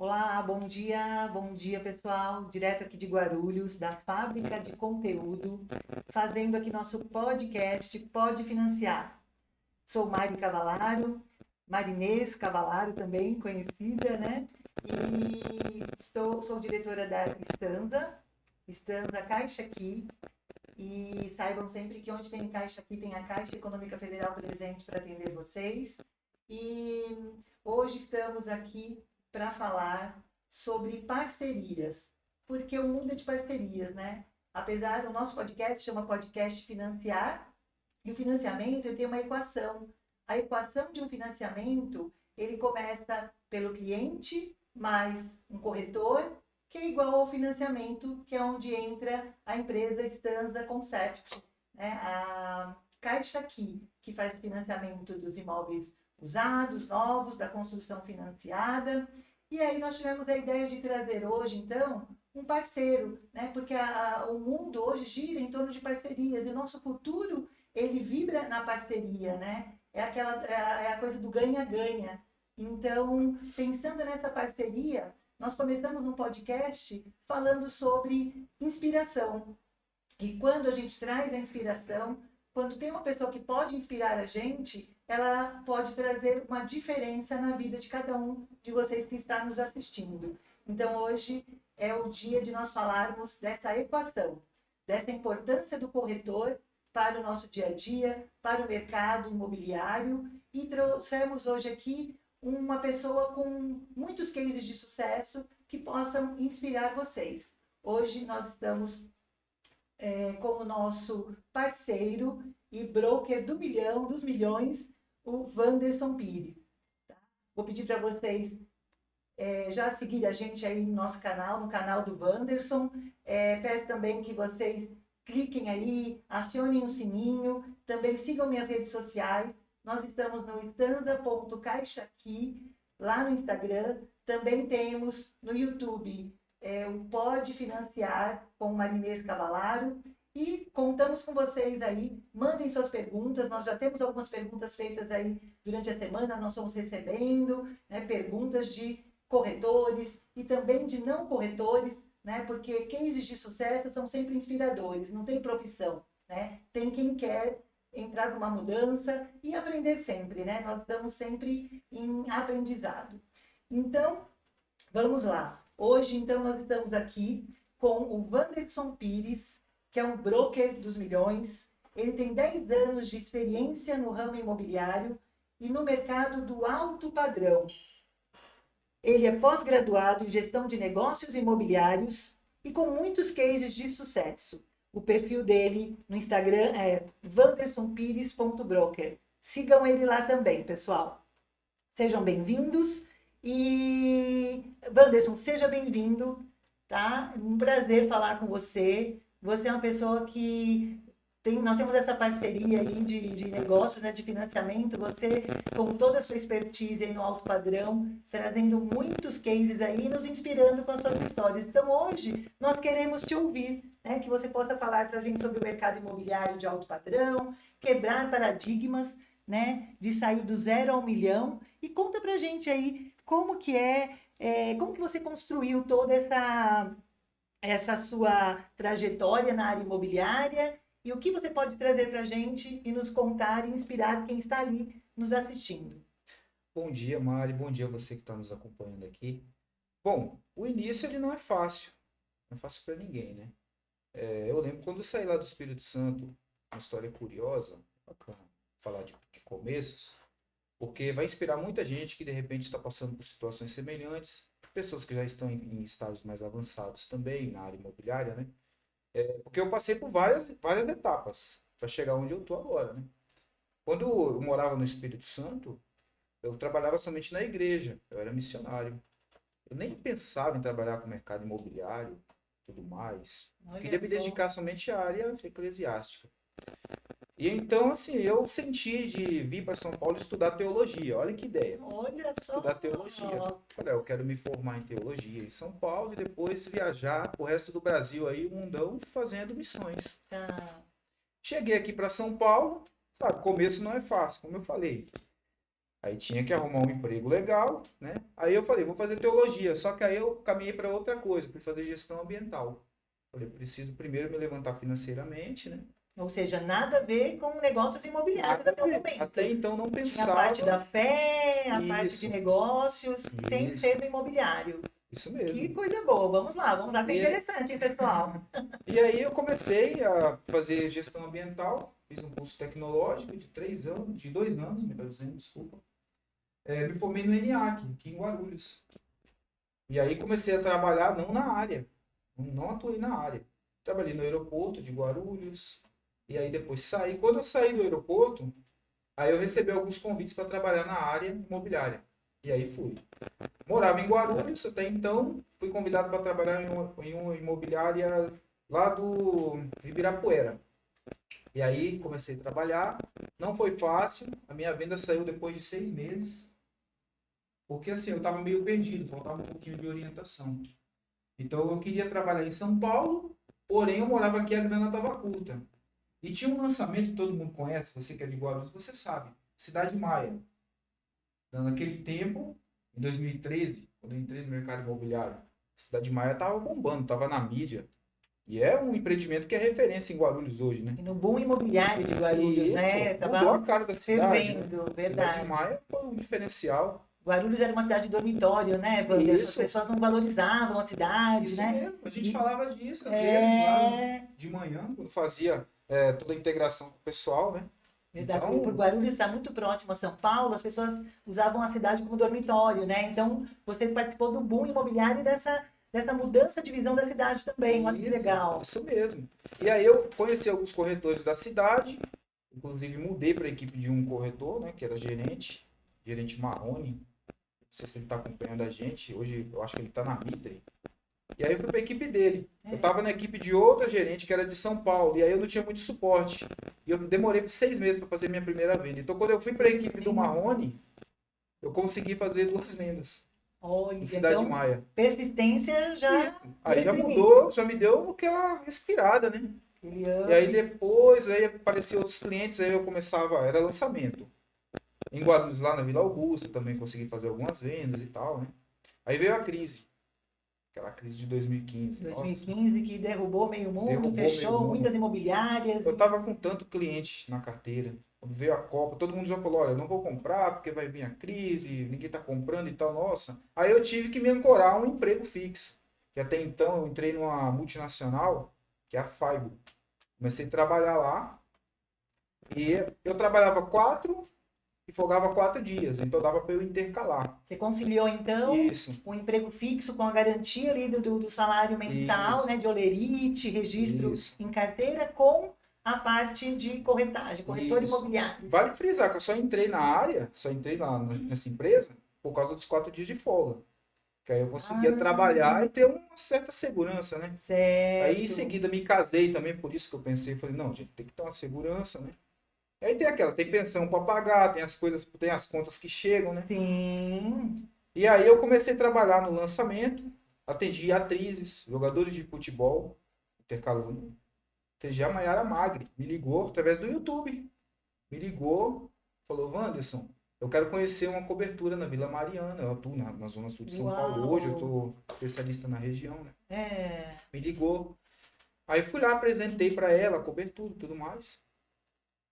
Olá, bom dia pessoal, direto aqui de Guarulhos, da Fábrica de Conteúdo, fazendo aqui nosso podcast Pode Financiar. Sou Mari Cavalaro, Marinês Cavalaro também, conhecida, né? Sou diretora da Estanza Caixa Aqui, e saibam sempre que onde tem Caixa Aqui tem a Caixa Econômica Federal presente para atender vocês. E hoje estamos aqui para falar sobre parcerias, porque o mundo é de parcerias, né? Apesar do nosso podcast chama Podcast Financiar, e o financiamento ele tem uma equação. A equação de um financiamento, ele começa pelo cliente mais um corretor, que é igual ao financiamento, que é onde entra a empresa Stanza Concept, né? A Caixa Aqui, que faz o financiamento dos imóveis usados, novos, da construção financiada. E aí nós tivemos a ideia de trazer hoje, então, um parceiro, né? Porque o mundo hoje gira em torno de parcerias e o nosso futuro ele vibra na parceria, né? É a coisa do ganha-ganha. Então, pensando nessa parceria, nós começamos um podcast falando sobre inspiração. E quando a gente traz a inspiração, quando tem uma pessoa que pode inspirar a gente, ela pode trazer uma diferença na vida de cada um de vocês que está nos assistindo. Então, hoje é o dia de nós falarmos dessa equação, dessa importância do corretor para o nosso dia a dia, para o mercado imobiliário, e trouxemos hoje aqui uma pessoa com muitos cases de sucesso que possam inspirar vocês. Hoje nós estamos como nosso parceiro e broker do milhão, dos milhões, o Wanderson Pires. Tá? Vou pedir para vocês já seguir a gente aí no nosso canal, no canal do Wanderson. Peço também que vocês cliquem aí, acionem o sininho, também sigam minhas redes sociais. Nós estamos no estanza.caixaqui, lá no Instagram. Também temos no YouTube o Pode Financiar com Marinês Cavalaro. E contamos com vocês aí. Mandem suas perguntas. Nós já temos algumas perguntas feitas aí durante a semana. Nós estamos recebendo perguntas de corretores e também de não corretores, né? Porque cases de sucesso são sempre inspiradores, não tem profissão, né? Tem quem quer entrar numa mudança e aprender sempre, né? Nós estamos sempre em aprendizado. Então, vamos lá. Hoje, então, nós estamos aqui com o Wanderson Pires, que é um broker dos milhões. Ele tem 10 anos de experiência no ramo imobiliário e no mercado do alto padrão. Ele é pós-graduado em gestão de negócios imobiliários e com muitos cases de sucesso. O perfil dele no Instagram é wandersonpires.broker. Sigam ele lá também, pessoal. Sejam bem-vindos. E, Wanderson, seja bem-vindo, tá? Um prazer falar com você. Você é uma pessoa que nós temos essa parceria aí de negócios, né, de financiamento. Você, com toda a sua expertise aí no alto padrão, trazendo muitos cases aí, nos inspirando com as suas histórias. Então, hoje, nós queremos te ouvir, né, que você possa falar para a gente sobre o mercado imobiliário de alto padrão, quebrar paradigmas, né, de sair do 0 ao 1 milhão. E conta para a gente aí como que como que você construiu toda essa sua trajetória na área imobiliária e o que você pode trazer para a gente e nos contar e inspirar quem está ali nos assistindo. Bom dia, Mari. Bom dia a você que está nos acompanhando aqui. Bom, o início ele não é fácil. Não é fácil para ninguém, né? Eu lembro quando eu saí lá do Espírito Santo, uma história curiosa, bacana falar de começos, porque vai inspirar muita gente que de repente está passando por situações semelhantes, pessoas que já estão em estágios mais avançados também na área imobiliária, né? Porque eu passei por várias etapas para chegar onde eu estou agora, né? Quando eu morava no Espírito Santo, eu trabalhava somente na igreja, eu era missionário. Eu nem pensava em trabalhar com o mercado imobiliário, tudo mais. Olha Queria me só, dedicar somente à área eclesiástica. E então, assim, eu senti de vir para São Paulo estudar teologia. Olha que ideia. olha Estudar só. teologia. Falei, eu quero me formar em teologia em São Paulo e depois viajar pro resto do Brasil aí, o mundão, fazendo missões. Tá. Cheguei aqui para São Paulo, sabe, começo não é fácil, como eu falei. Aí tinha que arrumar um emprego legal, né? Aí eu falei, vou fazer teologia. Só que aí eu caminhei para outra coisa, fui fazer gestão ambiental. Falei, preciso primeiro me levantar financeiramente, né? Ou seja, nada a ver com negócios imobiliários Nada a até o ver. Até momento. então não Tinha a parte da pensava. fé, a parte de Isso, negócios, sem isso, ser no imobiliário. isso Que mesmo. coisa boa. Vamos lá, que é E, interessante, hein, pessoal? e aí eu comecei a fazer gestão ambiental, fiz um curso tecnológico de 3 anos, de 2 anos, melhor dizendo, desculpa. Me formei no ENIAC, aqui em Guarulhos. E aí comecei a trabalhar não na área, não atuei na área. Trabalhei no aeroporto de Guarulhos, e aí depois saí. Quando eu saí do aeroporto, aí eu recebi alguns convites para trabalhar na área imobiliária. E aí fui. Morava em Guarulhos até então, fui convidado para trabalhar em uma imobiliária lá do Ibirapuera. E aí comecei a trabalhar, não foi fácil, a minha venda saiu depois de 6 meses, porque assim, eu estava meio perdido, faltava um pouquinho de orientação. Então eu queria trabalhar em São Paulo, porém eu morava aqui, a grana estava curta. E tinha um lançamento que todo mundo conhece, você que é de Guarulhos, você sabe, Cidade Maia. Naquele tempo, em 2013, quando eu entrei no mercado imobiliário, Cidade Maia estava bombando, estava na mídia. E é um empreendimento que é referência em Guarulhos hoje, né? E no boom imobiliário de Guarulhos, E né? isso mudou a Tava cara da cidade, né? fervendo, Cidade verdade. Maia foi um diferencial. Guarulhos era uma cidade dormitório, né, Wanderson? As Isso, pessoas não valorizavam a cidade, isso né? mesmo. A gente E falava disso às vezes lá é de manhã, quando fazia toda a integração com o pessoal, né? verdade, porque por Então, Guarulhos está muito próximo a São Paulo, as pessoas usavam a cidade como dormitório, né? Então, você participou do boom imobiliário e dessa mudança de visão da cidade também. Olha que legal. isso mesmo. E aí eu conheci alguns corretores da cidade, inclusive mudei para a equipe de um corretor, né, que era gerente Marrone. Não sei se ele está acompanhando a gente, hoje eu acho que ele está na Mitre. E aí eu fui para a equipe dele. Eu estava na equipe de outra gerente que era de São Paulo, e aí eu não tinha muito suporte. E eu demorei 6 meses para fazer minha primeira venda. Então quando eu fui para a equipe do Marrone, eu consegui fazer 2 vendas Olha, em Cidade então, Maia. persistência já Isso. Aí já desde o início. mudou, já me deu aquela respirada, né? Aquele E aí up. depois, aí apareciam outros clientes, aí eu começava, era lançamento. Em Guarulhos, lá na Vila Augusta, também consegui fazer algumas vendas e tal, né? Aí veio a crise, aquela crise de 2015. Nossa, 2015, que derrubou meio mundo, derrubou meio fechou mundo. muitas imobiliárias. Eu tava com tanto cliente na carteira. Quando veio a Copa, todo mundo já falou, olha, eu não vou comprar porque vai vir a crise, ninguém tá comprando e tal, nossa. Aí eu tive que me ancorar a um emprego fixo. Que até então eu entrei numa multinacional, que é a Faibo. Comecei a trabalhar lá e eu trabalhava 4 e folgava 4 dias, então dava para eu intercalar. Você conciliou, então, Isso, um emprego fixo com a garantia ali do salário mensal, isso, né, de olerite, registro isso, em carteira, com a parte de corretagem, corretor isso. imobiliário. Vale frisar que eu só entrei na área, só entrei nessa empresa por causa dos 4 dias de folga. Que aí eu conseguia Ah, trabalhar e ter uma certa segurança, né? Aí em certo. seguida me casei também, por isso que eu pensei, falei, não, gente, tem que ter uma segurança, né? Aí tem aquela, tem pensão para pagar, tem as coisas, tem as contas que chegam, né? Sim. E aí eu comecei a trabalhar no lançamento, atendi atrizes, jogadores de futebol, intercalando. Atendi a Maiara Magri, me ligou através do YouTube. Me ligou, falou, Wanderson, eu quero conhecer uma cobertura na Vila Mariana, eu atuo na Zona Sul de São Paulo hoje, eu Uau. sou especialista na região, né? É. Me ligou. Aí fui lá, apresentei para ela a cobertura e tudo mais.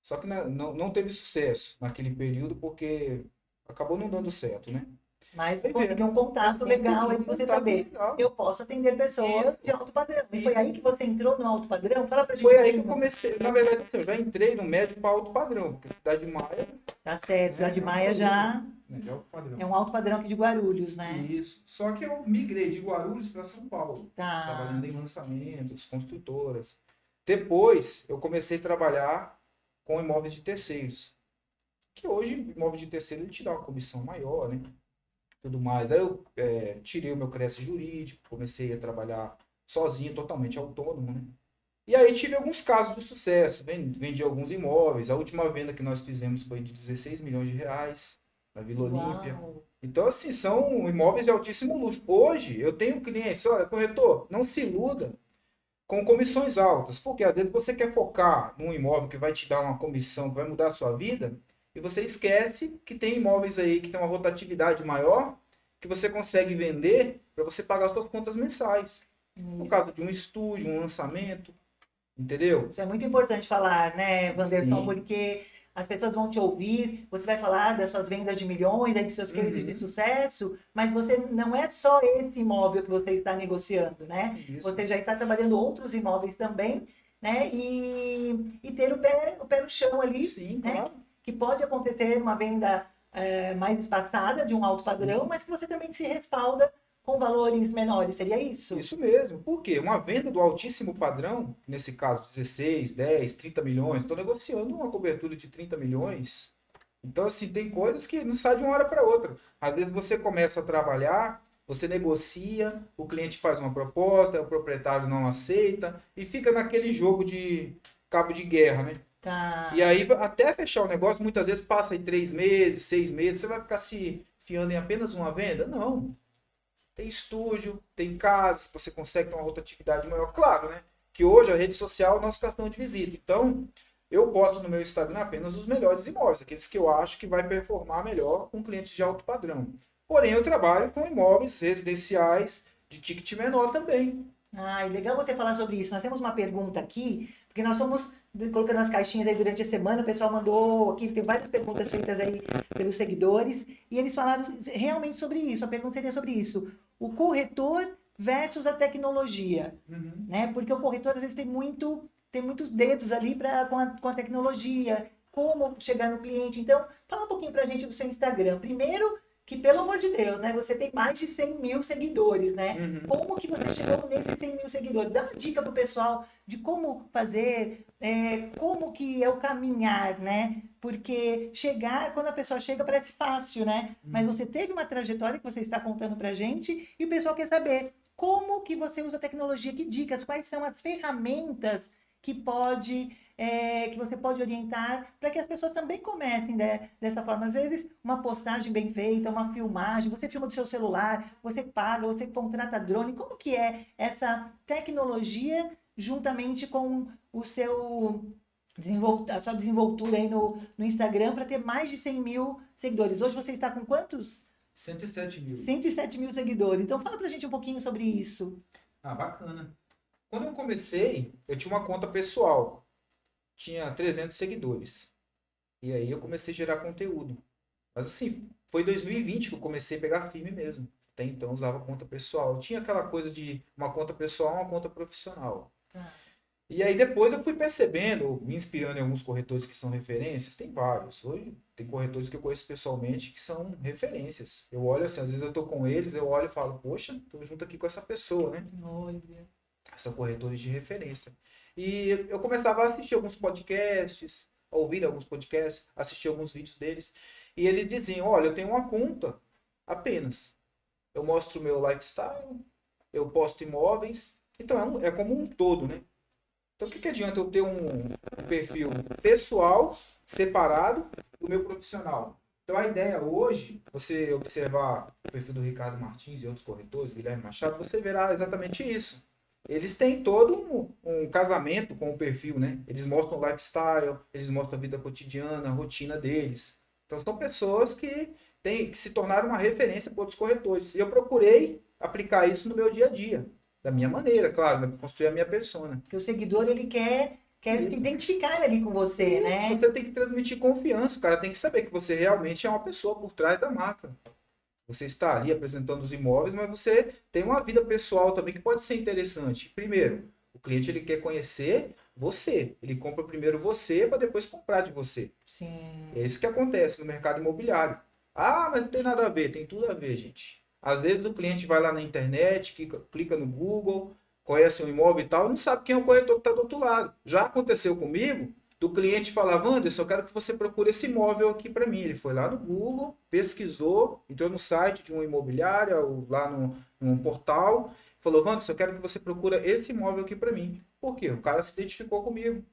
Só que não teve sucesso naquele período porque acabou não dando certo, né? Mas Aí conseguiu veio, um mas contato consegui legal aí um de você contato saber. legal. Eu posso atender pessoas Isso, de alto padrão. E foi aí isso. que você entrou no alto padrão? Fala pra gente Foi um aí que eu pouquinho. comecei. Na verdade, assim, eu já entrei no médio para alto padrão, porque a Cidade de Maia, Tá certo, né, Cidade é um Maia produto, já né, de alto padrão. é um alto padrão aqui de Guarulhos, né? Isso. Só que eu migrei de Guarulhos para São Paulo, Tá. trabalhando em lançamentos, construtoras. Depois, eu comecei a trabalhar com imóveis de terceiros, que hoje, imóvel de terceiro, ele te dá uma comissão maior, né? Tudo mais. Aí eu tirei o meu crédito jurídico, comecei a trabalhar sozinho, totalmente autônomo, né? E aí tive alguns casos de sucesso, vendi alguns imóveis. A última venda que nós fizemos foi de 16 milhões de reais na Vila Olímpia. Uau. Então, assim, são imóveis de altíssimo luxo. Hoje, eu tenho clientes, olha, corretor, não se iluda com comissões altas, porque às vezes você quer focar num imóvel que vai te dar uma comissão, que vai mudar a sua vida, E você esquece que tem imóveis aí que tem uma rotatividade maior, que você consegue vender para você pagar suas contas mensais. No Isso. caso de um estúdio, um lançamento, entendeu? Isso é muito importante falar, né, Wanderson, Sim. porque as pessoas vão te ouvir, você vai falar das suas vendas de milhões, dos seus cases de sucesso, mas você não é só esse imóvel que você está negociando, né? Isso. Você já está trabalhando outros imóveis também, né? E ter o pé no chão ali, Sim, né? claro. Que pode acontecer uma venda mais espaçada, de um alto padrão, Sim. mas que você também se respalda com valores menores, seria isso? Isso mesmo. Por quê? Uma venda do altíssimo padrão, nesse caso 16, 10, 30 milhões, estou negociando uma cobertura de 30 milhões. Então, assim, tem coisas que não saem de uma hora para outra. Às vezes você começa a trabalhar, você negocia, o cliente faz uma proposta, o proprietário não aceita, e fica naquele jogo de cabo de guerra, né? Tá. E aí, até fechar o negócio, muitas vezes passa em 3 meses, 6 meses, você vai ficar se fiando em apenas uma venda? Não. Tem estúdio, tem casas, você consegue ter uma rotatividade maior. Claro, né? Que hoje a rede social é o nosso cartão de visita. Então, eu posto no meu Instagram apenas os melhores imóveis, aqueles que eu acho que vai performar melhor com clientes de alto padrão. Porém, eu trabalho com imóveis residenciais de ticket menor também. Ah, legal você falar sobre isso. Nós temos uma pergunta aqui, porque nós somos colocando as caixinhas aí durante a semana, o pessoal mandou aqui, tem várias perguntas feitas aí pelos seguidores, e eles falaram realmente sobre isso. A pergunta seria sobre isso. O corretor versus a tecnologia, né? Porque o corretor às vezes tem muitos dedos ali com a tecnologia, como chegar no cliente. Então, fala um pouquinho pra gente do seu Instagram. Primeiro, que pelo amor de Deus, né? Você tem mais de 100 mil seguidores, né? Como que você chegou nesses 100 mil seguidores? Dá uma dica pro pessoal de como fazer, como que é o caminhar, né? Porque chegar, quando a pessoa chega, parece fácil, né? Mas você teve uma trajetória que você está contando pra gente e o pessoal quer saber como que você usa a tecnologia, que dicas, quais são as ferramentas que você pode orientar para que as pessoas também comecem dessa forma. Às vezes, uma postagem bem feita, uma filmagem, você filma do seu celular, você paga, você contrata drone. Como que é essa tecnologia juntamente com o seu a sua desenvoltura aí no Instagram para ter mais de 100 mil seguidores? Hoje você está com quantos? 107 mil. 107 mil seguidores. Então, fala pra gente um pouquinho sobre isso. Ah, bacana. Quando eu comecei, eu tinha uma conta pessoal. Tinha 300 seguidores. E aí eu comecei a gerar conteúdo. Mas assim, foi em 2020 que eu comecei a pegar firme mesmo. Até então eu usava conta pessoal. Eu tinha aquela coisa de uma conta pessoal e uma conta profissional. E aí depois eu fui percebendo, me inspirando em alguns corretores que são referências, tem vários. Hoje tem corretores que eu conheço pessoalmente que são referências. Eu olho assim, às vezes eu tô com eles, eu olho e falo, poxa, tô junto aqui com essa pessoa, né? Olha. São corretores de referência. E eu começava a assistir alguns podcasts, a ouvir alguns podcasts, assistir alguns vídeos deles. E eles diziam, olha, eu tenho uma conta apenas. Eu mostro o meu lifestyle, eu posto imóveis. Então é como um todo, né? Então o que adianta eu ter um perfil pessoal separado do meu profissional? Então a ideia hoje, você observar o perfil do Ricardo Martins e outros corretores, Guilherme Machado, você verá exatamente isso. Eles têm todo um casamento com o perfil, né? Eles mostram o lifestyle, eles mostram a vida cotidiana, a rotina deles. Então são pessoas que se tornaram uma referência para outros corretores. E eu procurei aplicar isso no meu dia a dia. Da minha maneira, claro, né? Construir a minha persona. Porque o seguidor, ele quer se identificar ali com você, né? Você tem que transmitir confiança. O cara tem que saber que você realmente é uma pessoa por trás da marca. Você está ali apresentando os imóveis, mas você tem uma vida pessoal também que pode ser interessante. Primeiro, o cliente ele quer conhecer você. Ele compra primeiro você para depois comprar de você. Sim. É isso que acontece no mercado imobiliário. Ah, mas não tem nada a ver. Tem tudo a ver, gente. Às vezes o cliente vai lá na internet, clica no Google, conhece um imóvel e tal, não sabe quem é o corretor que está do outro lado. Já aconteceu comigo do cliente falar, Wanderson, eu quero que você procure esse imóvel aqui para mim. Ele foi lá no Google, pesquisou, entrou no site de uma imobiliária, ou lá num portal, falou, Wanderson, eu quero que você procure esse imóvel aqui para mim. Por quê? O cara se identificou comigo.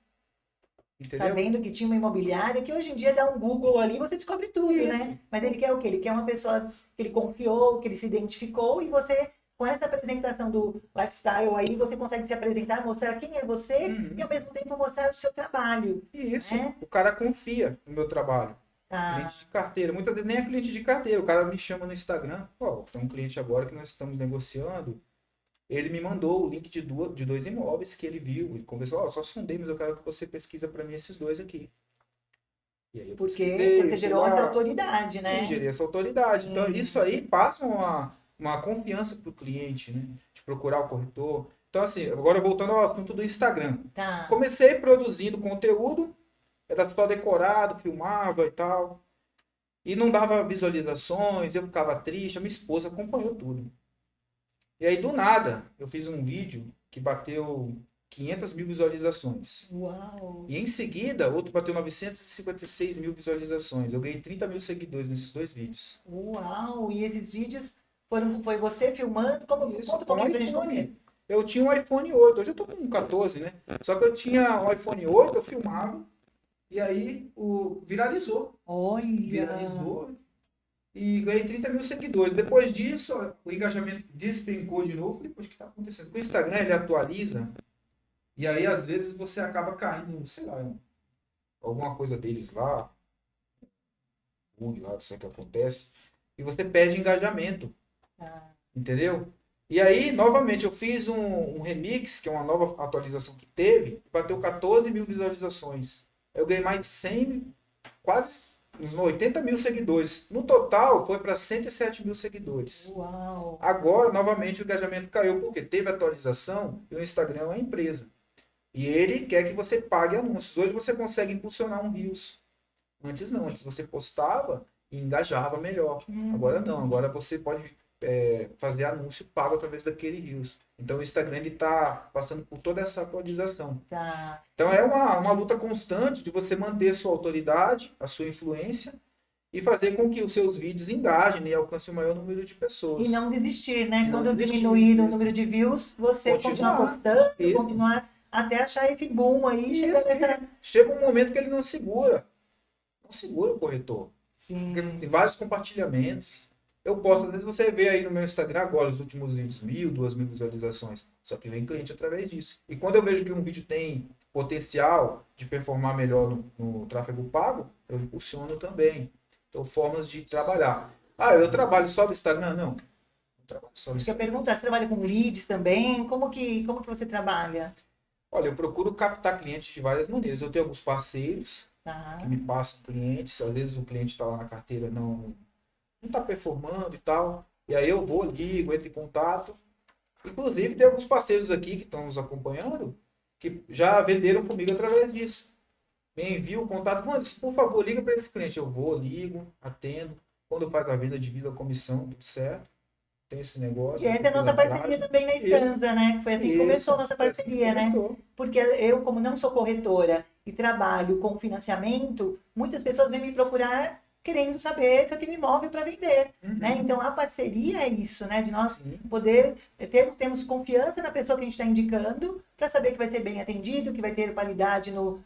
Entendeu? Sabendo que tinha uma imobiliária, que hoje em dia dá um Google ali, você descobre tudo, né? Mas ele quer o quê? Ele quer uma pessoa que ele confiou, que ele se identificou, e você, com essa apresentação do lifestyle aí, você consegue se apresentar, mostrar quem é você, e ao mesmo tempo mostrar o seu trabalho. Isso, né? o cara confia no meu trabalho. Tá. Cliente de carteira. Muitas vezes nem é cliente de carteira. O cara me chama no Instagram. Ó, tem um cliente agora que nós estamos negociando. Ele me mandou o link de dois imóveis que ele viu. Ele conversou, ó, só sondei, mas eu quero que você pesquisa para mim esses dois aqui. E aí eu Porque pesquisei, você fui gerou essa lá, autoridade, sim, né? gerei essa autoridade. Então, Sim. isso aí passa uma confiança para o cliente, né? De procurar o corretor. Então, assim, agora voltando ao assunto do Instagram. Tá. Comecei produzindo conteúdo, era só decorado, filmava e tal. E não dava visualizações, eu ficava triste, a minha esposa acompanhou tudo. E aí, do nada, eu fiz um vídeo que bateu 500 mil visualizações. Uau. E em seguida, outro bateu 956 mil visualizações. Eu ganhei 30 mil seguidores nesses dois vídeos. Uau. E esses vídeos foi você filmando? Como, Isso, conta um com o pouquinho pra gente como é. iPhone. Eu tinha um iPhone 8, hoje eu tô com um 14, né? Só que eu tinha um iPhone 8, eu filmava, e aí viralizou. Olha. Viralizou e ganhei 30 mil seguidores. Depois disso, o engajamento despencou de novo. Falei, poxa, o que está acontecendo? Porque o Instagram, ele atualiza, e aí às vezes você acaba caindo, sei lá, alguma coisa deles lá, bug lá, não sei o que acontece, e você perde engajamento, Tá. entendeu? E aí, novamente, eu fiz um remix, que é uma nova atualização que teve, bateu 14 mil visualizações. Eu ganhei mais de 100, quase uns 80 mil seguidores. No total, foi para 107 mil seguidores. Uau. Agora, novamente, o engajamento caiu, porque teve atualização e o Instagram é uma empresa. E ele quer que você pague anúncios. Hoje você consegue impulsionar um Reels. Antes não, antes você postava e engajava melhor. Agora não, agora você pode fazer anúncio pago através daquele Reels. Então o Instagram está passando por toda essa atualização. Tá. Então é uma luta constante de você manter a sua autoridade, a sua influência e fazer com que os seus vídeos engajem e alcancem o maior número de pessoas. E não desistir, né? E não Quando desistir, diminuir o isso. número de views, você continuar Continuar, postando, isso. continuar até achar esse boom aí, E chegar nessa. chega um momento que ele não segura. Não segura o corretor. Sim. Porque tem vários compartilhamentos. Eu posto, às vezes você vê aí no meu Instagram agora, os últimos vídeos, 1.000, 2.000 visualizações. Só que vem cliente através disso. E quando eu vejo que um vídeo tem potencial de performar melhor no tráfego pago, eu impulsiono também. Então, formas de trabalhar. Ah, eu trabalho só no Instagram? Não. Eu trabalho só no Acho que eu ia Instagram. perguntar, você trabalha com leads também? Como que você trabalha? Olha, eu procuro captar clientes de várias maneiras. Eu tenho alguns parceiros Tá. que me passam clientes. Às vezes o cliente está lá na carteira, não está performando e tal. E aí eu vou, ligo, entro em contato. Inclusive, tem alguns parceiros aqui que estão nos acompanhando que já venderam comigo através disso. Me envia o contato. Wanderson, por favor, liga para esse cliente. Eu vou, ligo, atendo. Quando faz a venda, divido a comissão, tudo certo. Tem esse negócio. E essa é a nossa parceria também na Stanza, né? Foi assim que começou a nossa parceria, né? Porque eu, como não sou corretora e trabalho com financiamento, muitas pessoas vêm me procurar querendo saber se eu tenho imóvel para vender, né? Então, a parceria é isso, né? De nós poder termos confiança na pessoa que a gente está indicando para saber que vai ser bem atendido, que vai ter qualidade no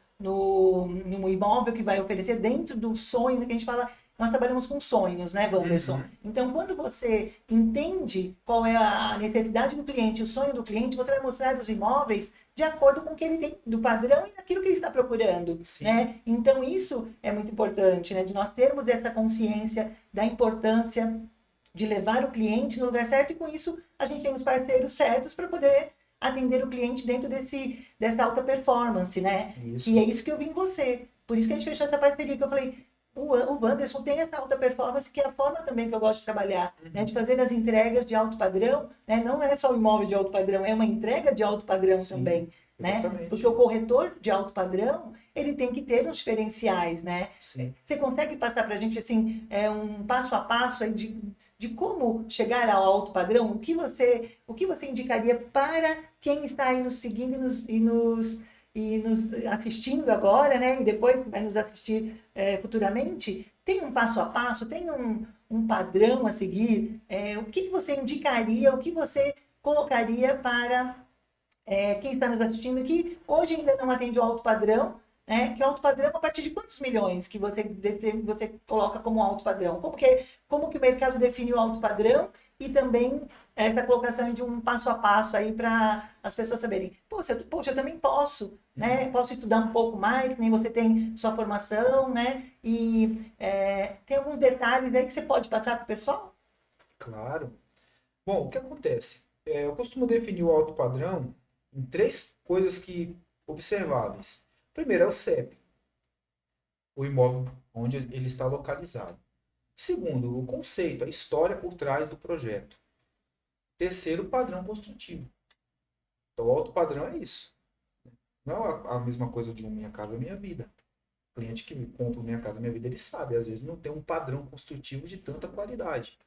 imóvel que vai oferecer dentro do sonho que a gente fala. Nós trabalhamos com sonhos, né, Wanderson? Então, quando você entende qual é a necessidade do cliente, o sonho do cliente, você vai mostrar os imóveis de acordo com o que ele tem, do padrão e daquilo que ele está procurando, né? Então, isso é muito importante, né? De nós termos essa consciência da importância de levar o cliente no lugar certo e, com isso, a gente tem os parceiros certos para poder atender o cliente dentro dessa alta performance, né? Isso. E é isso que eu vi em você. Por isso que a gente fechou essa parceria, que eu falei, o Wanderson tem essa alta performance, que é a forma também que eu gosto de trabalhar, né? De fazer as entregas de alto padrão, né? Não é só o imóvel de alto padrão, é uma entrega de alto padrão também, né? Porque o corretor de alto padrão, ele tem que ter uns diferenciais, né? Sim. Você consegue passar para a gente, assim, um passo a passo aí de como chegar ao alto padrão? O que você indicaria para quem está aí nos seguindo e nos assistindo agora, né? E depois que vai nos assistir futuramente? Tem um passo a passo? Tem um padrão a seguir? O que você indicaria? O que você colocaria para quem está nos assistindo que hoje ainda não atende o alto padrão, né? Que alto padrão a partir de quantos milhões que você coloca como alto padrão? Como que o mercado define o alto padrão e também essa colocação de um passo a passo aí para as pessoas saberem, poxa, eu também posso, né? Posso estudar um pouco mais, que nem você tem sua formação, né? E tem alguns detalhes aí que você pode passar para o pessoal? Claro. Bom, o que acontece? Eu costumo definir o alto padrão em três coisas que observáveis. Primeiro é o CEP, o imóvel onde ele está localizado. Segundo, o conceito, a história por trás do projeto. Terceiro, o padrão construtivo. Então, o alto padrão é isso. Não é a mesma coisa de um Minha Casa Minha Vida. O cliente que compra o Minha Casa Minha Vida, ele sabe, às vezes não tem um padrão construtivo de tanta qualidade.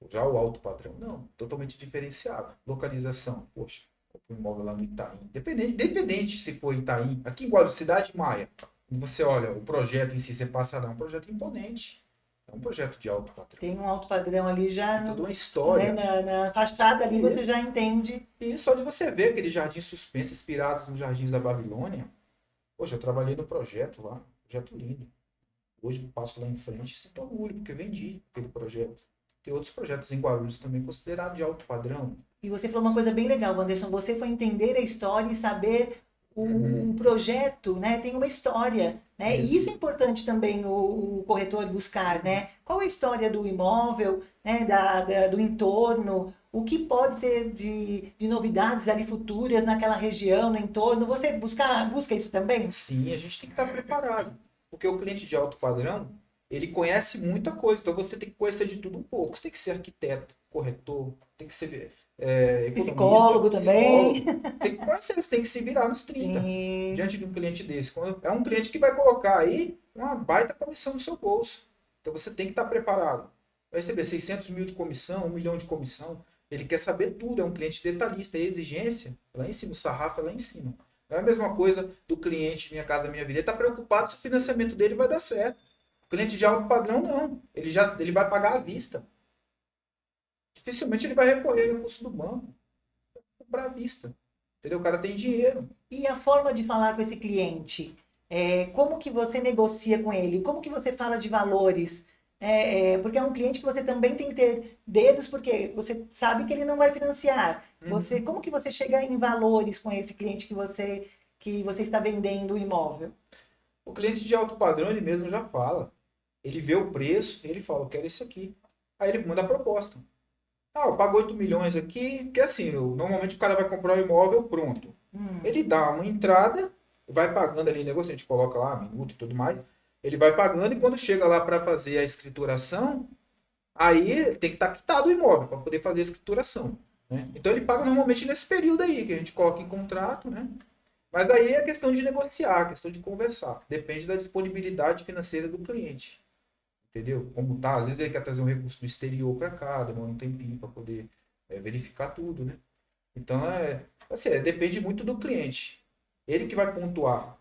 Já o alto padrão, não, totalmente diferenciado. Localização, poxa, compra um imóvel lá no Itaim. Independente se for Itaim, aqui em Guarulhos, Cidade Maia, você olha, o projeto em si, você passa lá, é um projeto imponente. É um projeto de alto padrão. Tem um alto padrão ali já Tem toda uma né, história. na fachada ali, E, você já entende. e só de você ver aquele jardim suspenso inspirados nos jardins da Babilônia. Poxa, eu trabalhei no projeto lá, projeto lindo. Hoje eu passo lá em frente e sinto orgulho, porque vendi aquele projeto. Tem outros projetos em Guarulhos também considerados de alto padrão. E você falou uma coisa bem legal, Wanderson. Você foi entender a história e saber o Uhum. projeto, né? Tem uma história, né? E Isso. isso é importante também o corretor buscar, Uhum. né? Qual é a história do imóvel, né? Do entorno, o que pode ter de novidades ali futuras naquela região, no entorno. Você busca isso também? Sim, a gente tem que estar preparado. Porque o cliente de alto padrão, ele conhece muita coisa. Então você tem que conhecer de tudo um pouco. Você tem que ser arquiteto, corretor, tem que ser economista, Psicólogo também. psicólogo. Tem que conhecer, você tem que se virar nos 30 Sim. diante de um cliente desse. É um cliente que vai colocar aí uma baita comissão no seu bolso. Então você tem que estar preparado. Vai receber 600 mil de comissão, 1 milhão de comissão. Ele quer saber tudo, é um cliente detalhista. A exigência, lá em cima, o sarrafo é lá em cima. Não é a mesma coisa do cliente Minha Casa Minha Vida. Ele está preocupado se o financiamento dele vai dar certo. O cliente de alto padrão, não. Ele vai pagar à vista. Dificilmente ele vai recorrer ao recurso do banco. Comprar à vista. Entendeu? O cara tem dinheiro. E a forma de falar com esse cliente? Como que você negocia com ele? Como que você fala de valores? Porque é um cliente que você também tem que ter dedos, porque você sabe que ele não vai financiar. Uhum. Como que você chega em valores com esse cliente que você está vendendo o imóvel? O cliente de alto padrão, ele mesmo já fala. Ele vê o preço, ele fala, eu quero esse aqui. Aí ele manda a proposta. Ah, eu pago 8 milhões aqui, porque assim, normalmente o cara vai comprar o imóvel pronto. Hum, Ele dá uma entrada, vai pagando ali, negócio, a gente coloca lá, minuto e tudo mais. Ele vai pagando e quando chega lá para fazer a escrituração, aí tem que estar quitado o imóvel para poder fazer a escrituração. Né? Então ele paga normalmente nesse período aí, que a gente coloca em contrato, né? Mas aí é questão de negociar, questão de conversar. Depende da disponibilidade financeira do cliente. Entendeu? Como tá, às vezes ele quer trazer um recurso do exterior para cá, demora um tempinho para poder verificar tudo, né? Então assim, depende muito do cliente. Ele que vai pontuar,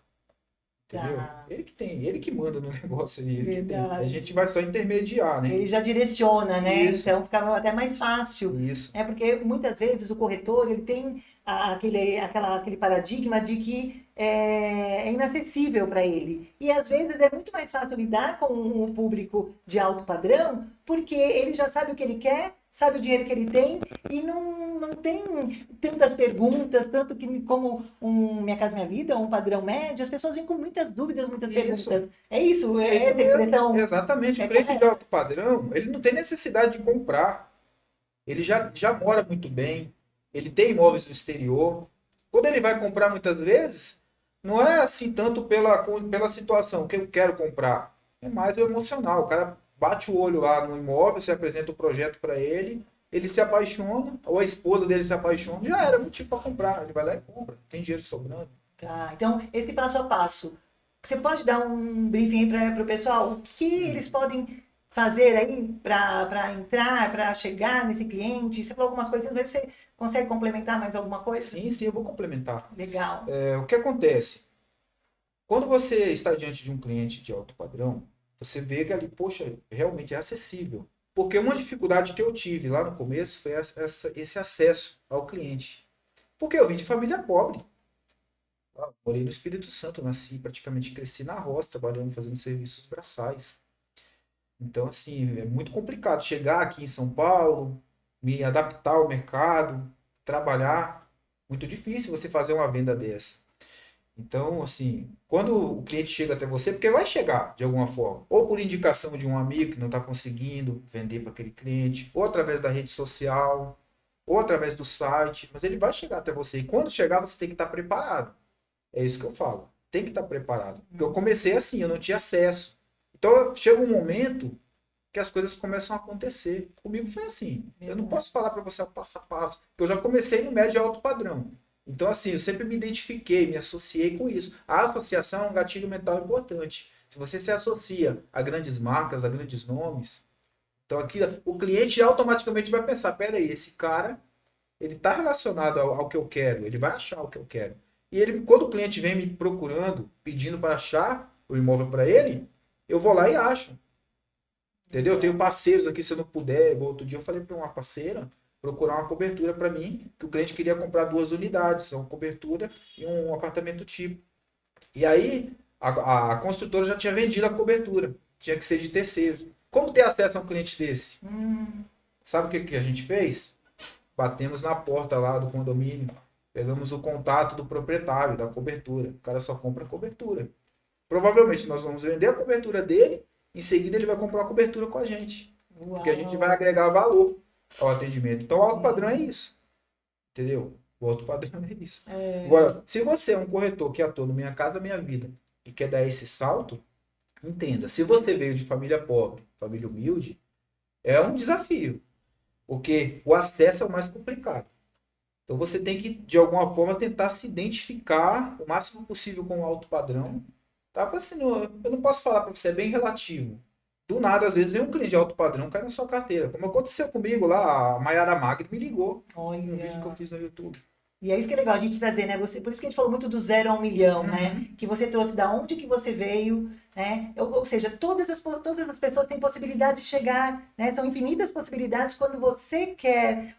entendeu? tá, Ele que manda no negócio aí, ele que tem. A gente verdade. vai só intermediar, né? Ele já direciona, né? Isso, Então fica até mais fácil. isso, Porque muitas vezes o corretor ele tem aquele paradigma de que é inacessível para ele. E às vezes é muito mais fácil lidar com o público de alto padrão, porque ele já sabe o que ele quer, sabe o dinheiro que ele tem e não tem tantas perguntas, tanto que como um Minha Casa Minha Vida, um padrão médio, as pessoas vêm com muitas dúvidas, muitas isso. perguntas. É isso? É É isso essa a mesmo. expressão? Exatamente. O É cliente de correto? alto padrão, ele não tem necessidade de comprar. Ele já mora muito bem. Ele tem imóveis no exterior. Quando ele vai comprar muitas vezes, não é assim tanto pela situação que eu quero comprar. É mais o emocional. O cara bate o olho lá no imóvel, você apresenta o projeto para ele se apaixona, ou a esposa dele se apaixona, já era motivo para comprar. Ele vai lá e compra. Tem dinheiro sobrando. Tá, então, esse passo a passo, você pode dar um briefing aí para o pessoal? O que eles podem fazer aí para entrar, para chegar nesse cliente? Você falou algumas coisas, mas você consegue complementar mais alguma coisa? Sim, sim, eu vou complementar. Legal. O que acontece? Quando você está diante de um cliente de alto padrão, você vê que ali, poxa, realmente é acessível. Porque uma dificuldade que eu tive lá no começo foi esse acesso ao cliente. Porque eu vim de família pobre. Morei no Espírito Santo, nasci, praticamente cresci na roça, trabalhando, fazendo serviços braçais. Então, assim, é muito complicado chegar aqui em São Paulo. me adaptar ao mercado, trabalhar. Muito difícil você fazer uma venda dessa. Então, assim, quando o cliente chega até você, porque vai chegar de alguma forma, ou por indicação de um amigo que não está conseguindo vender para aquele cliente, ou através da rede social, ou através do site, mas ele vai chegar até você. E quando chegar, você tem que estar preparado. É isso que eu falo. Tem que estar preparado. Porque eu comecei assim, eu não tinha acesso. Então, chega um momento que as coisas começam a acontecer. Comigo foi assim. Eu não posso falar para você o passo a passo, porque eu já comecei no médio e alto padrão. Então, assim, eu sempre me identifiquei, me associei com isso. A associação é um gatilho mental importante. Se você se associa a grandes marcas, a grandes nomes, então aqui o cliente automaticamente vai pensar, peraí, esse cara, ele está relacionado ao que eu quero, ele vai achar o que eu quero. E ele, quando o cliente vem me procurando, pedindo para achar o imóvel para ele, eu vou lá e acho. Entendeu? Eu tenho parceiros aqui, se eu não puder, igual outro dia eu falei para uma parceira procurar uma cobertura para mim, que o cliente queria comprar 2 unidades, uma cobertura e um apartamento tipo. E aí a construtora já tinha vendido a cobertura, tinha que ser de terceiros. Como ter acesso a um cliente desse? Sabe o que a gente fez? Batemos na porta lá do condomínio, pegamos o contato do proprietário da cobertura. O cara só compra a cobertura. Provavelmente nós vamos vender a cobertura dele, em seguida ele vai comprar a cobertura com a gente. Uau. Porque a gente vai agregar valor ao atendimento. Então o alto padrão é isso. Entendeu? O alto padrão é isso. Agora, se você é um corretor que atua no Minha Casa Minha Vida e quer dar esse salto, entenda. Se você veio de família pobre, família humilde, é um desafio. Porque o acesso é o mais complicado. Então você tem que, de alguma forma, tentar se identificar o máximo possível com o alto padrão. Tá? Porque assim, eu não posso falar para você, é bem relativo. Do nada, às vezes, vem um cliente de alto padrão cai na sua carteira. Como aconteceu comigo lá, a Mayara Magri me ligou num vídeo que eu fiz no YouTube. E é isso que é legal a gente trazer, né? Você, por isso que a gente falou muito do 0 a 1 milhão, né? Que você trouxe da onde que você veio, né? Ou seja, todas as pessoas têm possibilidade de chegar, né? São infinitas possibilidades quando você quer,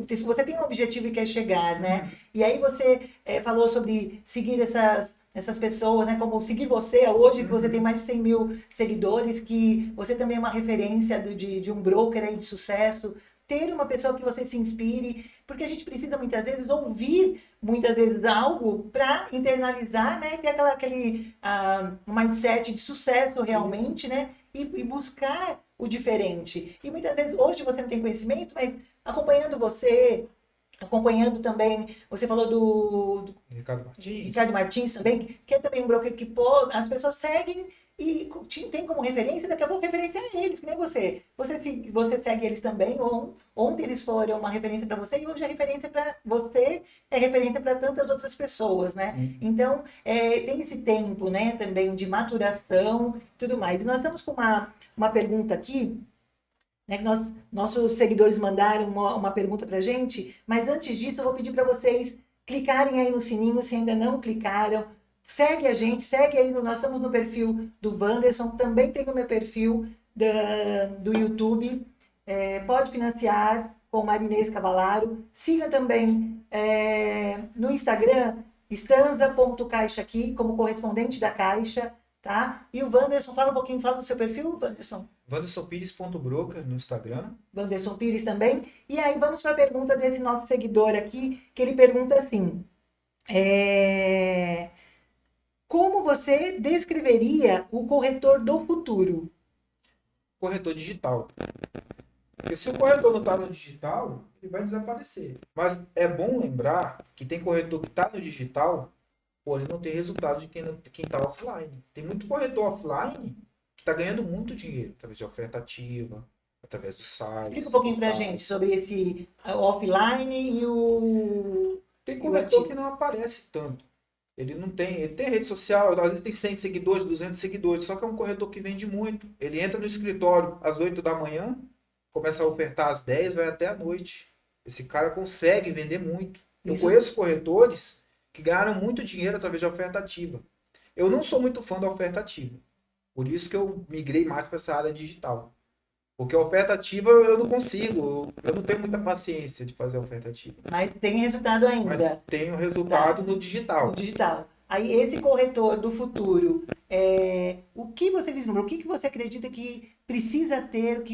se você tem um objetivo e quer chegar, né? E aí você falou sobre seguir essas pessoas, né? Como seguir você hoje, que você tem mais de 100 mil seguidores, que você também é uma referência de um broker aí de sucesso. Ter uma pessoa que você se inspire, porque a gente precisa muitas vezes ouvir muitas vezes algo para internalizar, né, e ter aquele mindset de sucesso realmente, né, e buscar o diferente. E muitas vezes hoje você não tem conhecimento, mas acompanhando você, acompanhando também, você falou do Ricardo Martins também, que é também um broker que as pessoas seguem e tem como referência, daqui a pouco referência é eles, que nem você. Você segue eles também, ontem eles foram uma referência para você e hoje a referência para você é referência para tantas outras pessoas, né? Então, tem esse tempo, né, também de maturação e tudo mais. E nós estamos com uma pergunta aqui, né, que nossos seguidores mandaram uma pergunta para a gente, mas antes disso eu vou pedir para vocês clicarem aí no sininho se ainda não clicaram. Segue a gente, segue aí, nós estamos no perfil do Wanderson, também tem o meu perfil do YouTube, pode financiar com Marinês Cavalaro, siga também no Instagram, estanza.caixa aqui, como correspondente da Caixa, tá? E o Wanderson, fala um pouquinho, fala do seu perfil, Wanderson. WandersonPires.broker no Instagram. Wanderson Pires também. E aí vamos para a pergunta desse nosso seguidor aqui, que ele pergunta assim, como você descreveria o corretor do futuro? Corretor digital. Porque se o corretor não está no digital, ele vai desaparecer. Mas é bom lembrar que tem corretor que está no digital, porém não tem resultado de quem está offline. Tem muito corretor offline que está ganhando muito dinheiro, através de oferta ativa, através do site. Explica um pouquinho para a gente sobre esse offline e o... Tem corretor que não aparece tanto. Ele tem rede social, às vezes tem 100 seguidores, 200 seguidores, só que é um corretor que vende muito. Ele entra no escritório às 8 da manhã, começa a ofertar às 10, vai até a noite. Esse cara consegue vender muito. Eu conheço corretores que ganharam muito dinheiro através de oferta ativa. Eu não sou muito fã da oferta ativa. Por isso que eu migrei mais para essa área digital. Porque a oferta ativa eu não consigo, eu não tenho muita paciência de fazer a oferta ativa. Mas tem resultado ainda. Mas tenho resultado no digital. No digital. Aí, esse corretor do futuro, o que você vislumbra? O que você acredita que precisa ter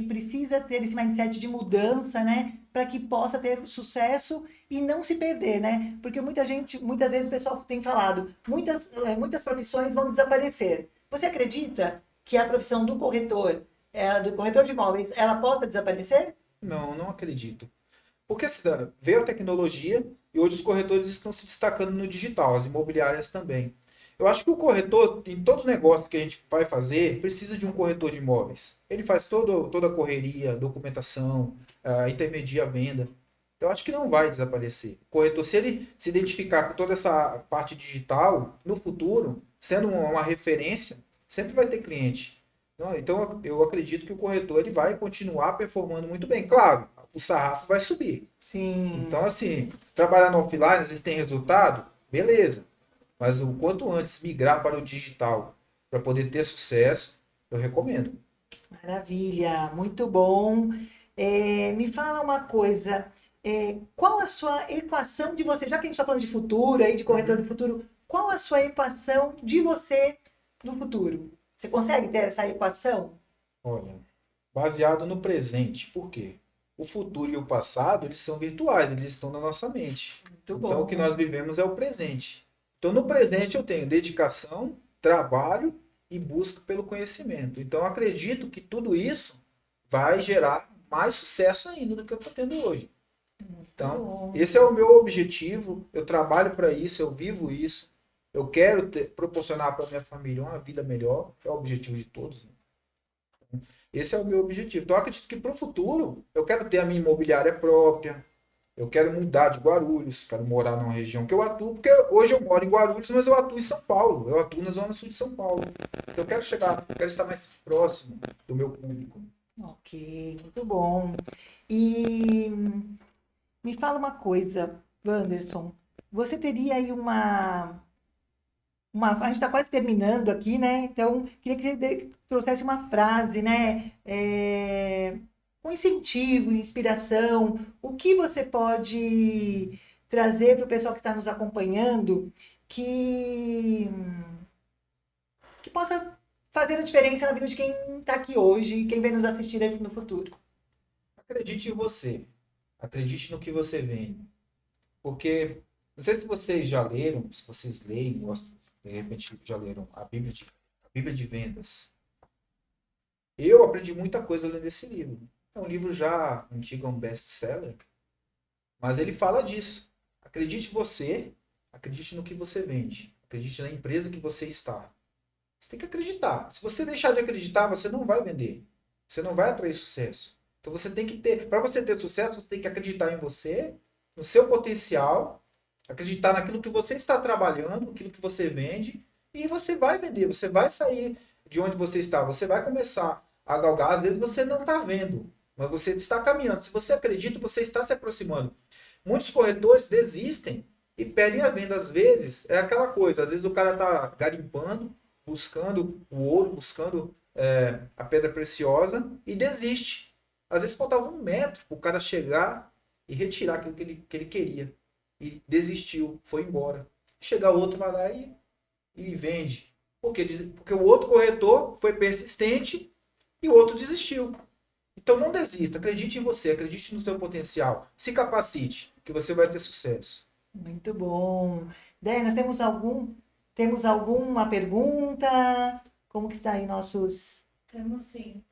esse mindset de mudança, né? Para que possa ter sucesso e não se perder, né? Porque muitas vezes o pessoal tem falado, muitas profissões vão desaparecer. Você acredita que a profissão do corretor de imóveis, ela possa desaparecer? Não, não acredito. Porque veio a tecnologia e hoje os corretores estão se destacando no digital, as imobiliárias também. Eu acho que o corretor, em todo negócio que a gente vai fazer, precisa de um corretor de imóveis. Ele faz toda a correria, documentação, intermedia a venda. Eu acho que não vai desaparecer. O corretor, se ele se identificar com toda essa parte digital, no futuro, sendo uma referência, sempre vai ter cliente. Então, eu acredito que o corretor ele vai continuar performando muito bem. Claro, o sarrafo vai subir. Sim. Então, assim, trabalhar no offline, às vezes tem resultado, beleza. Mas o quanto antes migrar para o digital para poder ter sucesso, eu recomendo. Maravilha, muito bom. Me fala uma coisa, qual a sua equação de você, já que a gente está falando de futuro, aí de corretor do Uhum. futuro, qual a sua equação de você do futuro? Você consegue ter essa equação? Olha, baseado no presente. Por quê? O futuro e o passado, eles são virtuais, eles estão na nossa mente. Muito Então, o que nós bom. vivemos é o presente. Então, no presente, eu tenho dedicação, trabalho e busca pelo conhecimento. Então, eu acredito que tudo isso vai gerar mais sucesso ainda do que eu estou tendo hoje. Muito Então, bom. esse é o meu objetivo. Eu trabalho para isso, eu vivo isso. Eu quero proporcionar para minha família uma vida melhor. É o objetivo de todos, né? Esse é o meu objetivo. Então, eu acredito que para o futuro, eu quero ter a minha imobiliária própria. Eu quero mudar de Guarulhos, quero morar numa região que eu atuo, porque hoje eu moro em Guarulhos, mas eu atuo em São Paulo. Eu atuo na zona sul de São Paulo. Então, eu quero estar mais próximo do meu público. Ok, muito bom. E me fala uma coisa, Wanderson, você teria aí a gente está quase terminando aqui, né? Então, queria que você trouxesse uma frase, né? Um incentivo, inspiração. O que você pode trazer para o pessoal que está nos acompanhando que possa fazer a diferença na vida de quem está aqui hoje e quem vai nos assistir aí no futuro? Acredite em você. Acredite no que você vende. Porque, não sei se vocês já leram, se vocês leem, gostam, de repente já leram a Bíblia de Vendas. Eu aprendi muita coisa lendo esse livro. É um livro já antigo, é um best-seller, mas ele fala disso. Acredite em você, acredite no que você vende, acredite na empresa que você está. Você tem que acreditar. Se você deixar de acreditar, você não vai vender. Você não vai atrair sucesso. Então você tem que ter, para você ter sucesso, você tem que acreditar em você, no seu potencial, acreditar naquilo que você está trabalhando, aquilo que você vende, e você vai vender, você vai sair de onde você está, você vai começar a galgar. Às vezes você não está vendo, mas você está caminhando. Se você acredita, você está se aproximando. Muitos corretores desistem e perdem a venda. Às vezes é aquela coisa, às vezes o cara está garimpando, buscando o ouro, buscando a pedra preciosa e desiste. Às vezes faltava 1 metro para o cara chegar e retirar aquilo que ele queria. E desistiu, foi embora. Chega outro, vai lá e vende. Por quê? Porque o outro corretor foi persistente e o outro desistiu. Então não desista, acredite em você, acredite no seu potencial, se capacite, que você vai ter sucesso. Muito bom. Dé, nós temos alguma pergunta? Como que está aí nossos... Temos sim.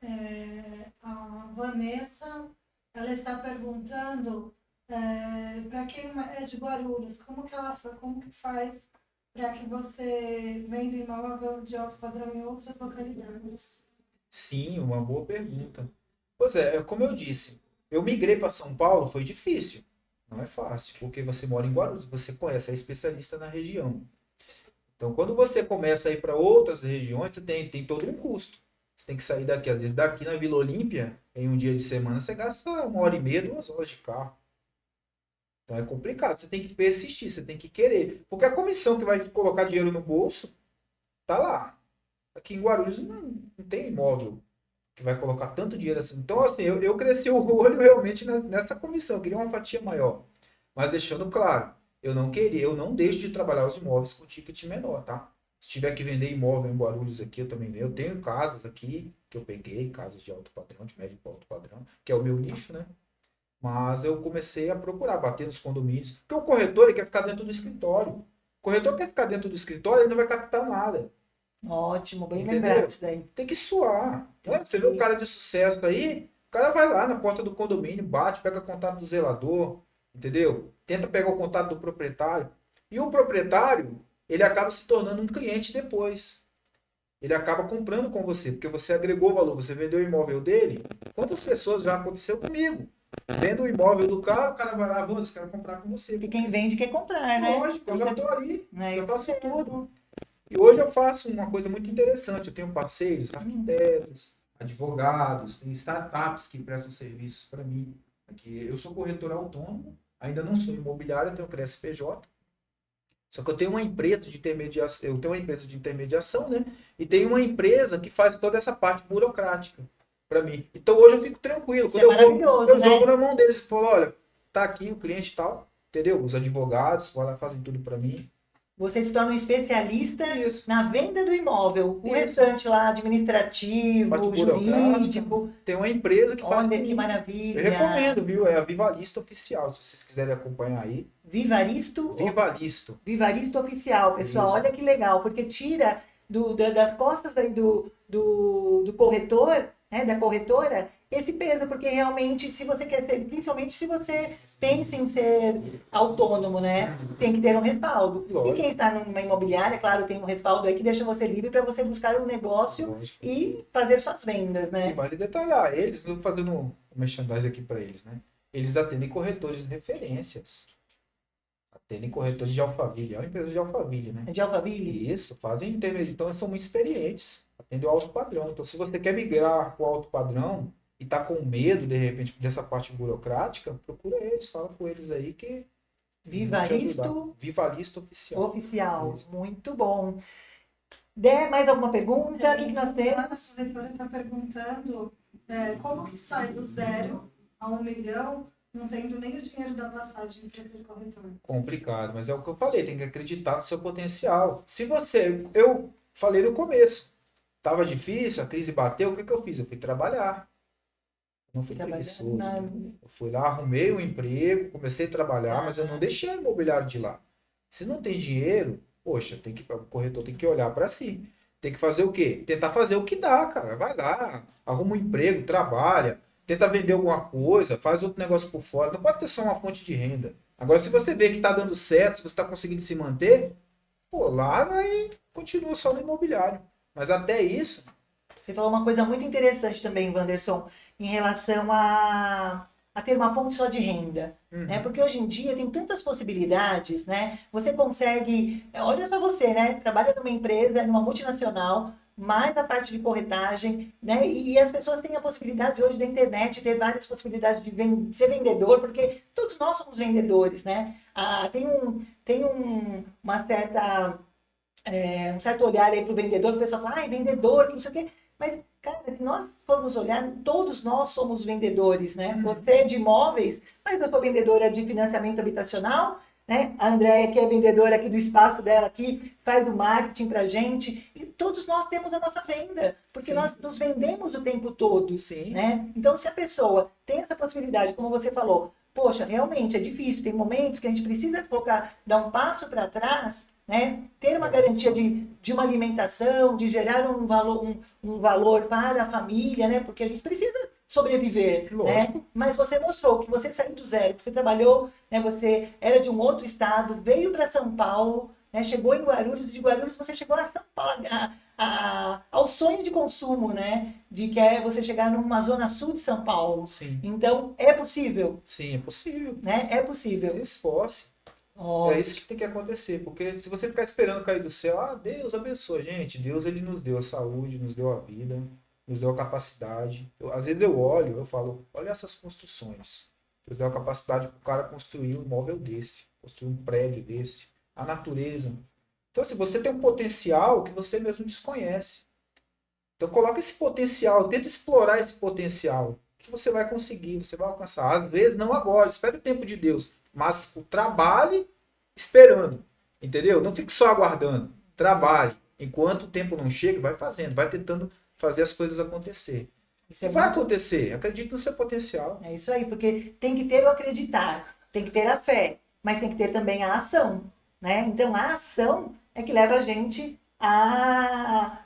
A Vanessa, ela está perguntando para quem é de Guarulhos, como que faz para que você venda imóvel de alto padrão em outras localidades? Sim, uma boa pergunta. Pois é, como eu disse, eu migrei para São Paulo, foi difícil. Não é fácil, porque você mora em Guarulhos, você conhece, é especialista na região. Então, quando você começa a ir para outras regiões, você tem todo um custo. Você tem que sair daqui, às vezes daqui na Vila Olímpia, em um dia de semana, você gasta 1 hora e meia, 2 horas de carro. Então é complicado, você tem que persistir, você tem que querer. Porque a comissão que vai colocar dinheiro no bolso, tá lá. Aqui em Guarulhos não tem imóvel que vai colocar tanto dinheiro assim. Então, assim, eu cresci o olho realmente nessa comissão, eu queria uma fatia maior. Mas deixando claro, eu não deixo de trabalhar os imóveis com ticket menor, tá? Se tiver que vender imóvel em Guarulhos aqui, eu também vendo. Eu tenho casas aqui que eu peguei, casas de alto padrão, de médio para alto padrão, que é o meu nicho, né? Mas eu comecei a procurar, bater nos condomínios, porque o corretor ele quer ficar dentro do escritório. O corretor quer ficar dentro do escritório, ele não vai captar nada. Ótimo, bem Entendeu? lembrado isso daí. Tem que suar. Tem Né? Você que- vê um cara de sucesso aí, o cara vai lá na porta do condomínio, bate, pega contato do zelador, entendeu? Tenta pegar o contato do proprietário. E o proprietário, ele acaba se tornando um cliente depois. Ele acaba comprando com você, porque você agregou valor, você vendeu o imóvel dele. Quantas pessoas já aconteceu comigo? Vendo o imóvel do cara, o cara vai lá, vamos, quero comprar com você. Porque quem vende quer comprar, né? Lógico, eu já tô ali, Não é eu isso faço mesmo. tudo. E hoje eu faço uma coisa muito interessante. Eu tenho parceiros, arquitetos, advogados, tem startups que prestam serviços para mim. Aqui, eu sou corretor autônomo, ainda não sou imobiliário, eu tenho CRESPJ. Só que eu tenho uma empresa de intermediação, né? E tenho uma empresa que faz toda essa parte burocrática para mim. Então hoje eu fico tranquilo. Isso Quando é maravilhoso, eu né? jogo na mão deles e falo, olha, tá aqui o cliente tal, entendeu? Os advogados vão lá fazem tudo para mim. Você se torna um especialista Isso. na venda do imóvel. O Isso. restante lá, administrativo, Parte burocrática. jurídico. Tem uma empresa que faz Olha por que mim. maravilha. Eu recomendo, viu? É a Vivalista Oficial, se vocês quiserem acompanhar aí. Vivaristo, Vivalisto. Vivaristo Oficial, pessoal. Isso. Olha que legal, porque tira das costas aí do corretor, né, da corretora, esse peso, porque realmente, se você quer ser, principalmente se você pensa em ser autônomo, né, tem que ter um respaldo. Lógico. E quem está numa imobiliária, claro, tem um respaldo aí que deixa você livre para você buscar um negócio Lógico. e fazer suas vendas, E né? vale detalhar, eles, estou fazendo um merchandising aqui para eles, né? Eles atendem corretores de referências. Atendem corretores de Alphaville. É uma empresa de Alphaville, né? De Alphaville? Isso, fazem intermediário. Então, eles são muito experientes. Atendem o alto padrão. Então, se você quer migrar para o alto padrão e tá com medo, de repente, dessa parte burocrática, procura eles, fala com eles aí que eles vão te ajudar. Vivaristo Vivalista Oficial. Oficial. Isso. Muito bom. Dé, mais alguma pergunta? O que nós A temos? corretora está perguntando como que sai do 0 a 1 milhão, não tendo nem o dinheiro da passagem para ser corretor. Complicado, mas é o que eu falei, tem que acreditar no seu potencial. Se você, eu falei no começo, tava difícil, a crise bateu, o que que eu fiz? Eu fui trabalhar. Não fui preguiçoso. Né? Eu fui lá, arrumei um emprego, comecei a trabalhar, mas eu não deixei o imobiliário de lá. Se não tem dinheiro, poxa, o corretor tem que olhar para si. Tem que fazer o quê? Tentar fazer o que dá, cara. Vai lá, arruma um emprego, trabalha, tenta vender alguma coisa, faz outro negócio por fora. Não pode ter só uma fonte de renda. Agora, se você vê que está dando certo, se você está conseguindo se manter, pô, larga e continua só no imobiliário. Mas até isso, Você falou uma coisa muito interessante também, Wanderson, em relação a ter uma fonte só de renda, né? Porque hoje em dia tem tantas possibilidades, né? Você consegue, olha só você, né? Trabalha numa empresa, numa multinacional, mais a parte de corretagem, né? E as pessoas têm a possibilidade hoje da internet ter várias possibilidades de ser vendedor, porque todos nós somos vendedores, né? Uma certa um certo olhar aí para o vendedor, o pessoal fala, ai, vendedor, que não sei o quê. Mas, cara, se nós formos olhar, todos nós somos vendedores, né? Você é de imóveis, mas eu sou vendedora de financiamento habitacional, né? A Andréia, que é vendedora aqui do espaço dela aqui, faz o marketing pra gente. E todos nós temos a nossa venda, porque Sim. nós nos vendemos o tempo todo, sim, né? Então, se a pessoa tem essa possibilidade, como você falou, poxa, realmente é difícil, tem momentos que a gente precisa dar um passo para trás, né? Ter uma garantia de uma alimentação, de gerar um valor para a família, né? Porque a gente precisa sobreviver, Lógico. né? Mas você mostrou que você saiu do zero, que você trabalhou, né? Você era de um outro estado, veio para São Paulo, né? Chegou em Guarulhos, e de Guarulhos você chegou a São Paulo, ao sonho de consumo, né? De que é você chegar numa zona sul de São Paulo. sim, Então, é possível, sim, é possível. né? É possível. Se esforce. Ó, É isso que tem que acontecer, porque se você ficar esperando cair do céu, Deus abençoa, gente, Deus ele nos deu a saúde, nos deu a vida, nos deu a capacidade. Às vezes eu olho, eu falo, olha essas construções. Deus deu a capacidade para o cara construir um imóvel desse, construir um prédio desse, a natureza. Então, assim, você tem um potencial que você mesmo desconhece. Então, coloca esse potencial, tenta explorar esse potencial, que você vai conseguir, você vai alcançar. Às vezes, não agora, espere o tempo de Deus, mas trabalhe esperando, entendeu? Não fique só aguardando. Trabalhe. Enquanto o tempo não chega, vai fazendo, vai tentando fazer as coisas acontecer. Isso E é vai muito acontecer. Acredite no seu potencial. É isso aí, porque tem que ter o acreditar, tem que ter a fé, mas tem que ter também a ação, né? Então, a ação é que leva a gente a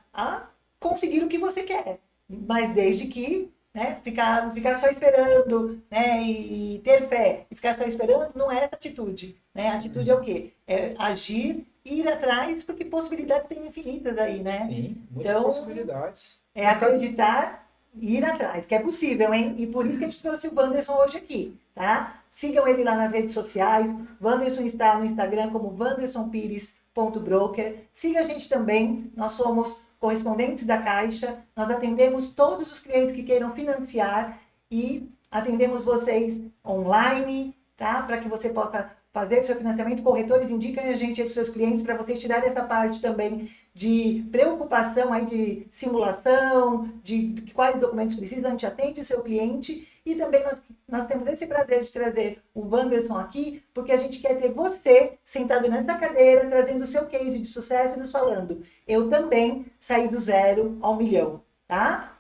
conseguir o que você quer. Mas desde que, né, ficar só esperando, né, e ter fé e ficar só esperando, não é essa atitude, né? A atitude é o quê? É agir e ir atrás, porque possibilidades tem infinitas aí, né? Sim, muitas Então, possibilidades. é acreditar e ir atrás, que é possível, hein? E por isso que a gente trouxe o Wanderson hoje aqui, tá? Sigam ele lá nas redes sociais. Wanderson está no Instagram como wandersonpires.broker. Siga a gente também. Nós somos correspondentes da Caixa. Nós atendemos todos os clientes que queiram financiar e atendemos vocês online, tá? Para que você possa fazer o seu financiamento. Corretores indicam a gente aí para os seus clientes para vocês tirarem essa parte também de preocupação aí de simulação, de quais documentos precisam, a gente atende o seu cliente e também nós temos esse prazer de trazer o Wanderson aqui, porque a gente quer ter você sentado nessa cadeira, trazendo o seu case de sucesso e nos falando, eu também saí do 0 ao 1.000.000, tá?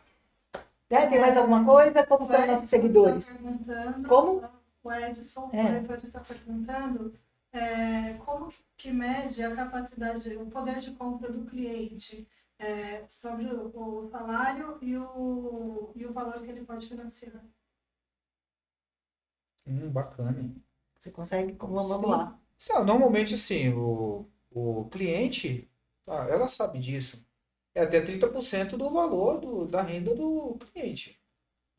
Né? Tem mais alguma coisa? Como são nossos seguidores? Como? O Edson, o É. corretor, está perguntando como que mede a capacidade, o poder de compra do cliente sobre o salário e o valor que ele pode financiar. Bacana. Você consegue? Vamos Sim. lá. Normalmente, assim, o cliente, ela sabe disso. É até 30% do valor da renda do cliente.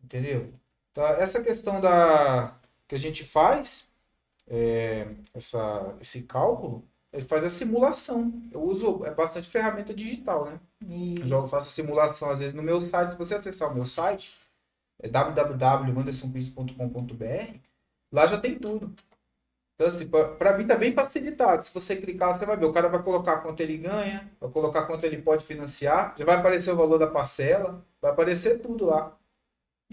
Entendeu? Então, essa questão que a gente faz, esse cálculo, ele faz a simulação. Eu uso bastante ferramenta digital, né? Eu faço a simulação, às vezes, no meu site. Se você acessar o meu site, é www.wandersonpires.com.br, lá já tem tudo. Então, assim, para mim tá bem facilitado. Se você clicar, você vai ver. O cara vai colocar quanto ele ganha, vai colocar quanto ele pode financiar, já vai aparecer o valor da parcela, vai aparecer tudo lá.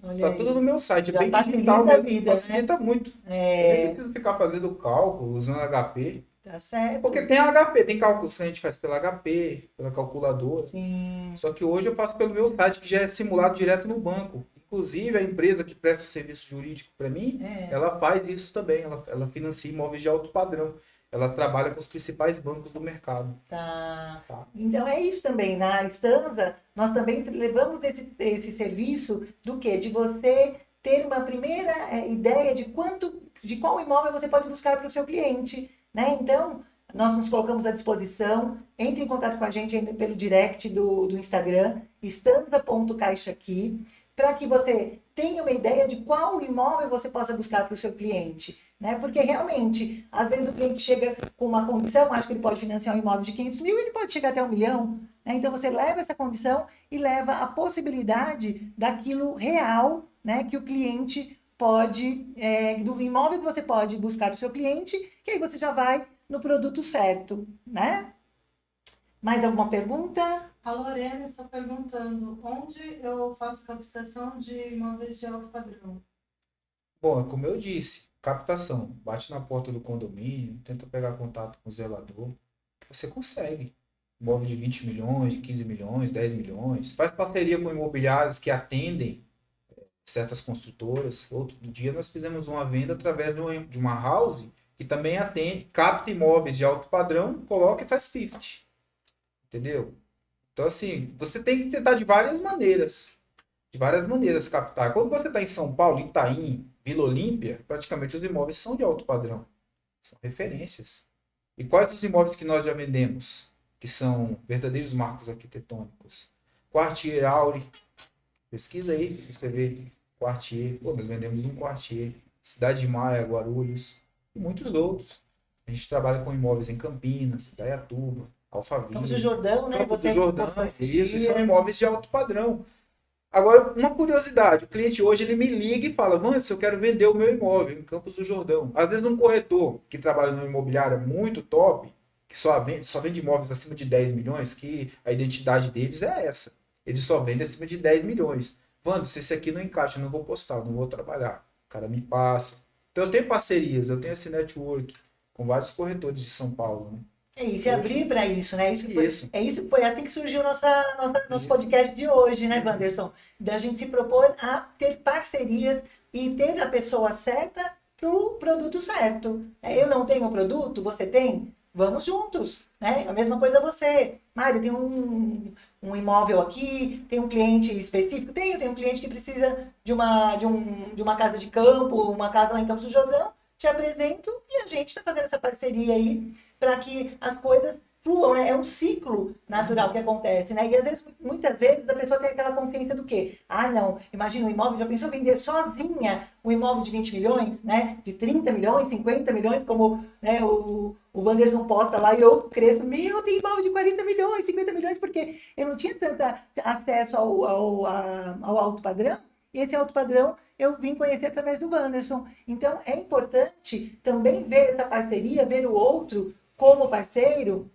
Olha Tá aí. tudo no meu site, é Já bem facilita digital a mesmo. vida, Facilita muito. Eu nem preciso ficar fazendo cálculo, usando HP. Tá certo. Porque tem HP, tem cálculos que a gente faz pela HP, pela calculadora. Sim. Só que hoje eu faço pelo meu site, que já é simulado direto no banco. Inclusive, a empresa que presta serviço jurídico para mim, ela faz isso também. Ela financia imóveis de alto padrão. Ela trabalha com os principais bancos do mercado. Tá. Então é isso também. Na Stanza, nós também levamos esse serviço do quê? De você ter uma primeira ideia de qual imóvel você pode buscar para o seu cliente, né? Então, nós nos colocamos à disposição. Entre em contato com a gente pelo direct do Instagram, stanza.caixaqui, para que você tenha uma ideia de qual imóvel você possa buscar para o seu cliente, né? Porque realmente, às vezes o cliente chega com uma condição, acha que ele pode financiar um imóvel de 500 mil, ele pode chegar até 1.000.000, né? Então você leva essa condição e leva a possibilidade daquilo real, né? Que o cliente pode, do imóvel que você pode buscar para o seu cliente, que aí você já vai no produto certo, né? Mais alguma pergunta? A Lorena está perguntando onde eu faço captação de imóveis de alto padrão. Bom, é como eu disse, captação. Bate na porta do condomínio, tenta pegar contato com o zelador, que você consegue. Imóvel de 20 milhões, de 15 milhões, 10 milhões. Faz parceria com imobiliários que atendem certas construtoras. Outro dia nós fizemos uma venda através de uma house que também atende, capta imóveis de alto padrão, coloca e faz 50. Entendeu? Então, assim, você tem que tentar de várias maneiras. De várias maneiras captar. Quando você está em São Paulo, Itaim, Vila Olímpia, praticamente os imóveis são de alto padrão. São referências. E quais os imóveis que nós já vendemos? Que são verdadeiros marcos arquitetônicos. Quartier Auri. Pesquisa aí, você vê Quartier. Pô, nós vendemos um Quartier. Cidade de Maia, Guarulhos. E muitos outros. A gente trabalha com imóveis em Campinas, Indaiatuba, Alphaville. Campos do Jordão, né? Campos do Você Jordão, postou esses isso, dias. são imóveis de alto padrão. Agora, uma curiosidade, o cliente hoje ele me liga e fala, Wanderson, eu quero vender o meu imóvel em Campos do Jordão. Às vezes um corretor que trabalha numa imobiliária muito top, que só vende imóveis acima de 10 milhões, que a identidade deles é essa. Eles só vendem acima de 10 milhões. Wanderson, esse aqui não encaixa, eu não vou postar, eu não vou trabalhar. O cara me passa. Então eu tenho parcerias, eu tenho esse network. com vários corretores de São Paulo, né? É isso, e abrir para isso, né? Isso. Foi assim que surgiu nosso Isso. podcast de hoje, né, Wanderson? Da gente se propor a ter parcerias e ter a pessoa certa para o produto certo. Eu não tenho o produto, você tem? Vamos juntos, né? A mesma coisa você. Mário, tem um imóvel aqui, tem um cliente específico? Tem um cliente que precisa de uma casa de campo, uma casa lá em Campos do Jordão, te apresento e a gente está fazendo essa parceria aí para que as coisas fluam, né? É um ciclo natural que acontece, né? E às vezes, muitas vezes, a pessoa tem aquela consciência do quê? Ah, não, imagina o imóvel, já pensou vender sozinha um imóvel de 20 milhões, né? De 30 milhões, 50 milhões, como, né, o Wanderson posta lá e eu cresço, meu, tem imóvel de 40 milhões, 50 milhões, porque eu não tinha tanto acesso ao alto padrão, e esse alto padrão eu vim conhecer através do Wanderson. Então, é importante também ver essa parceria, ver o outro como parceiro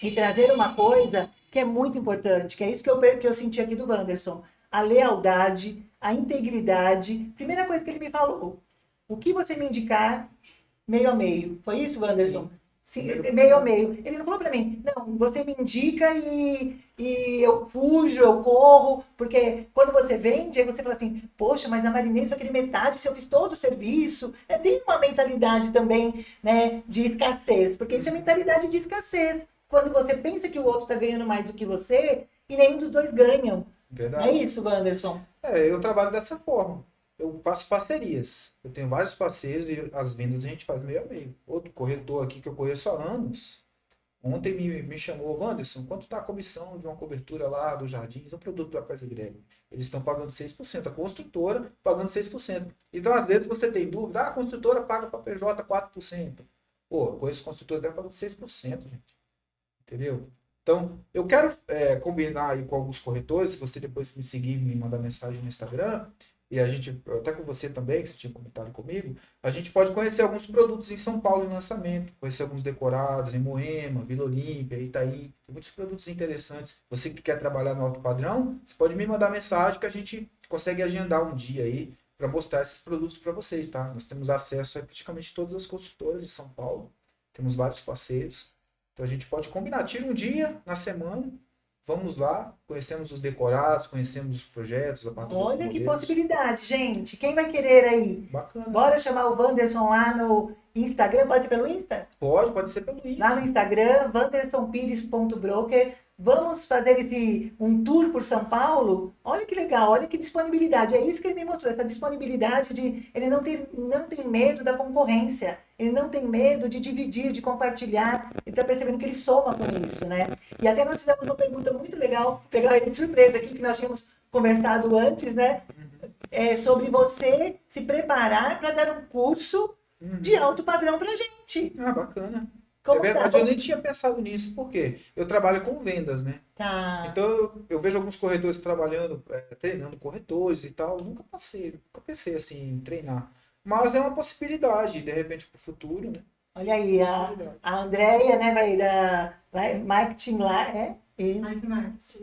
e trazer uma coisa que é muito importante, que é isso que eu senti aqui do Wanderson. A lealdade, a integridade. Primeira coisa que ele me falou, o que você me indicar, meio a meio. Foi isso, Wanderson? Sim, meio a meio. Ele não falou para mim, não, você me indica e eu fujo, eu corro, porque quando você vende, aí você fala assim, poxa, mas a Marinês vai querer metade se eu fiz todo o serviço. Tem uma mentalidade também, né, de escassez, porque isso é mentalidade de escassez. Quando você pensa que o outro está ganhando mais do que você e nenhum dos dois ganham. Verdade. Não é isso, Wanderson? Eu trabalho dessa forma. Eu faço parcerias. Eu tenho vários parceiros e as vendas a gente faz meio a meio. Outro corretor aqui que eu conheço há anos, ontem me chamou, Wanderson, quanto está a comissão de uma cobertura lá dos Jardins, um produto da Casa Grego? Eles estão pagando 6%, a construtora pagando 6%. Então, às vezes, você tem dúvida, a construtora paga para a PJ 4%. Pô, eu conheço construtores que estão pagando 6%, gente. Entendeu? Então, eu quero combinar aí com alguns corretores, se você depois me seguir, me mandar mensagem no Instagram, e a gente, até com você também, que você tinha comentado comigo, a gente pode conhecer alguns produtos em São Paulo em lançamento, conhecer alguns decorados em Moema, Vila Olímpia, Itaí, tem muitos produtos interessantes. Você que quer trabalhar no alto padrão, você pode me mandar mensagem que a gente consegue agendar um dia aí para mostrar esses produtos para vocês, tá? Nós temos acesso a praticamente todas as construtoras de São Paulo, temos vários parceiros, então a gente pode combinar, tira um dia na semana, vamos lá, conhecemos os decorados, conhecemos os projetos, apartamentos. Olha que possibilidade, gente. Quem vai querer aí? Bacana. Bora chamar o Wanderson lá no Instagram, pode ser pelo Insta? Pode ser pelo Insta. Lá no Instagram, wandersonpires.broker. Vamos fazer um tour por São Paulo? Olha que legal, olha que disponibilidade. É isso que ele me mostrou, essa disponibilidade de ele não tem medo da concorrência, ele não tem medo de dividir, de compartilhar. Ele está percebendo que ele soma com isso, né? E até nós fizemos uma pergunta muito legal, pegar ele de surpresa aqui, que nós tínhamos conversado antes, né? Sobre você se preparar para dar um curso de alto padrão para gente. Ah, bacana. Como é verdade, eu nem tinha pensado nisso, porque eu trabalho com vendas, né? Tá. Então eu vejo alguns corretores trabalhando, treinando corretores e tal. Nunca pensei assim em treinar. Mas é uma possibilidade, de repente, para o futuro, né? Olha aí, a Andrea, né, vai da marketing lá,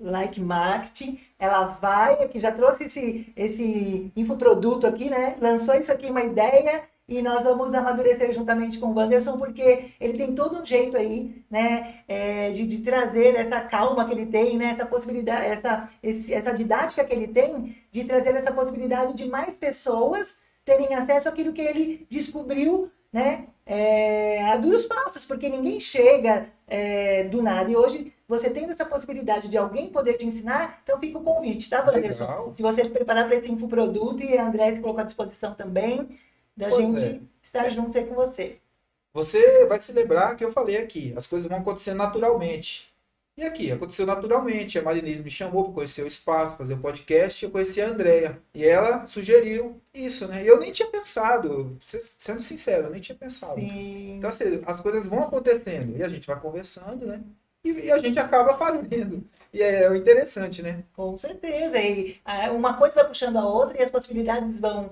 Like Marketing, ela vai aqui, já trouxe esse infoproduto aqui, né? Lançou isso aqui, uma ideia. E nós vamos amadurecer juntamente com o Wanderson, porque ele tem todo um jeito aí, né, de trazer essa calma que ele tem, né, essa possibilidade, essa didática que ele tem, de trazer essa possibilidade de mais pessoas terem acesso àquilo que ele descobriu, né, a duros passos, porque ninguém chega do nada. E hoje, você tendo essa possibilidade de alguém poder te ensinar, então fica o convite, tá, Wanderson? Legal. De você se preparar para esse infoproduto, e a André se colocou à disposição também, da gente estar juntos aí com você. Você vai se lembrar que eu falei aqui, as coisas vão acontecer naturalmente. E aqui, aconteceu naturalmente. A Marinês me chamou para conhecer o espaço, fazer o podcast, eu conheci a Andrea. E ela sugeriu isso, né? E eu nem tinha pensado, sendo sincero, eu nem tinha pensado. Sim. Então, assim, as coisas vão acontecendo e a gente vai conversando, né? E a gente acaba fazendo. E é interessante, né? Com certeza. E uma coisa vai puxando a outra e as possibilidades vão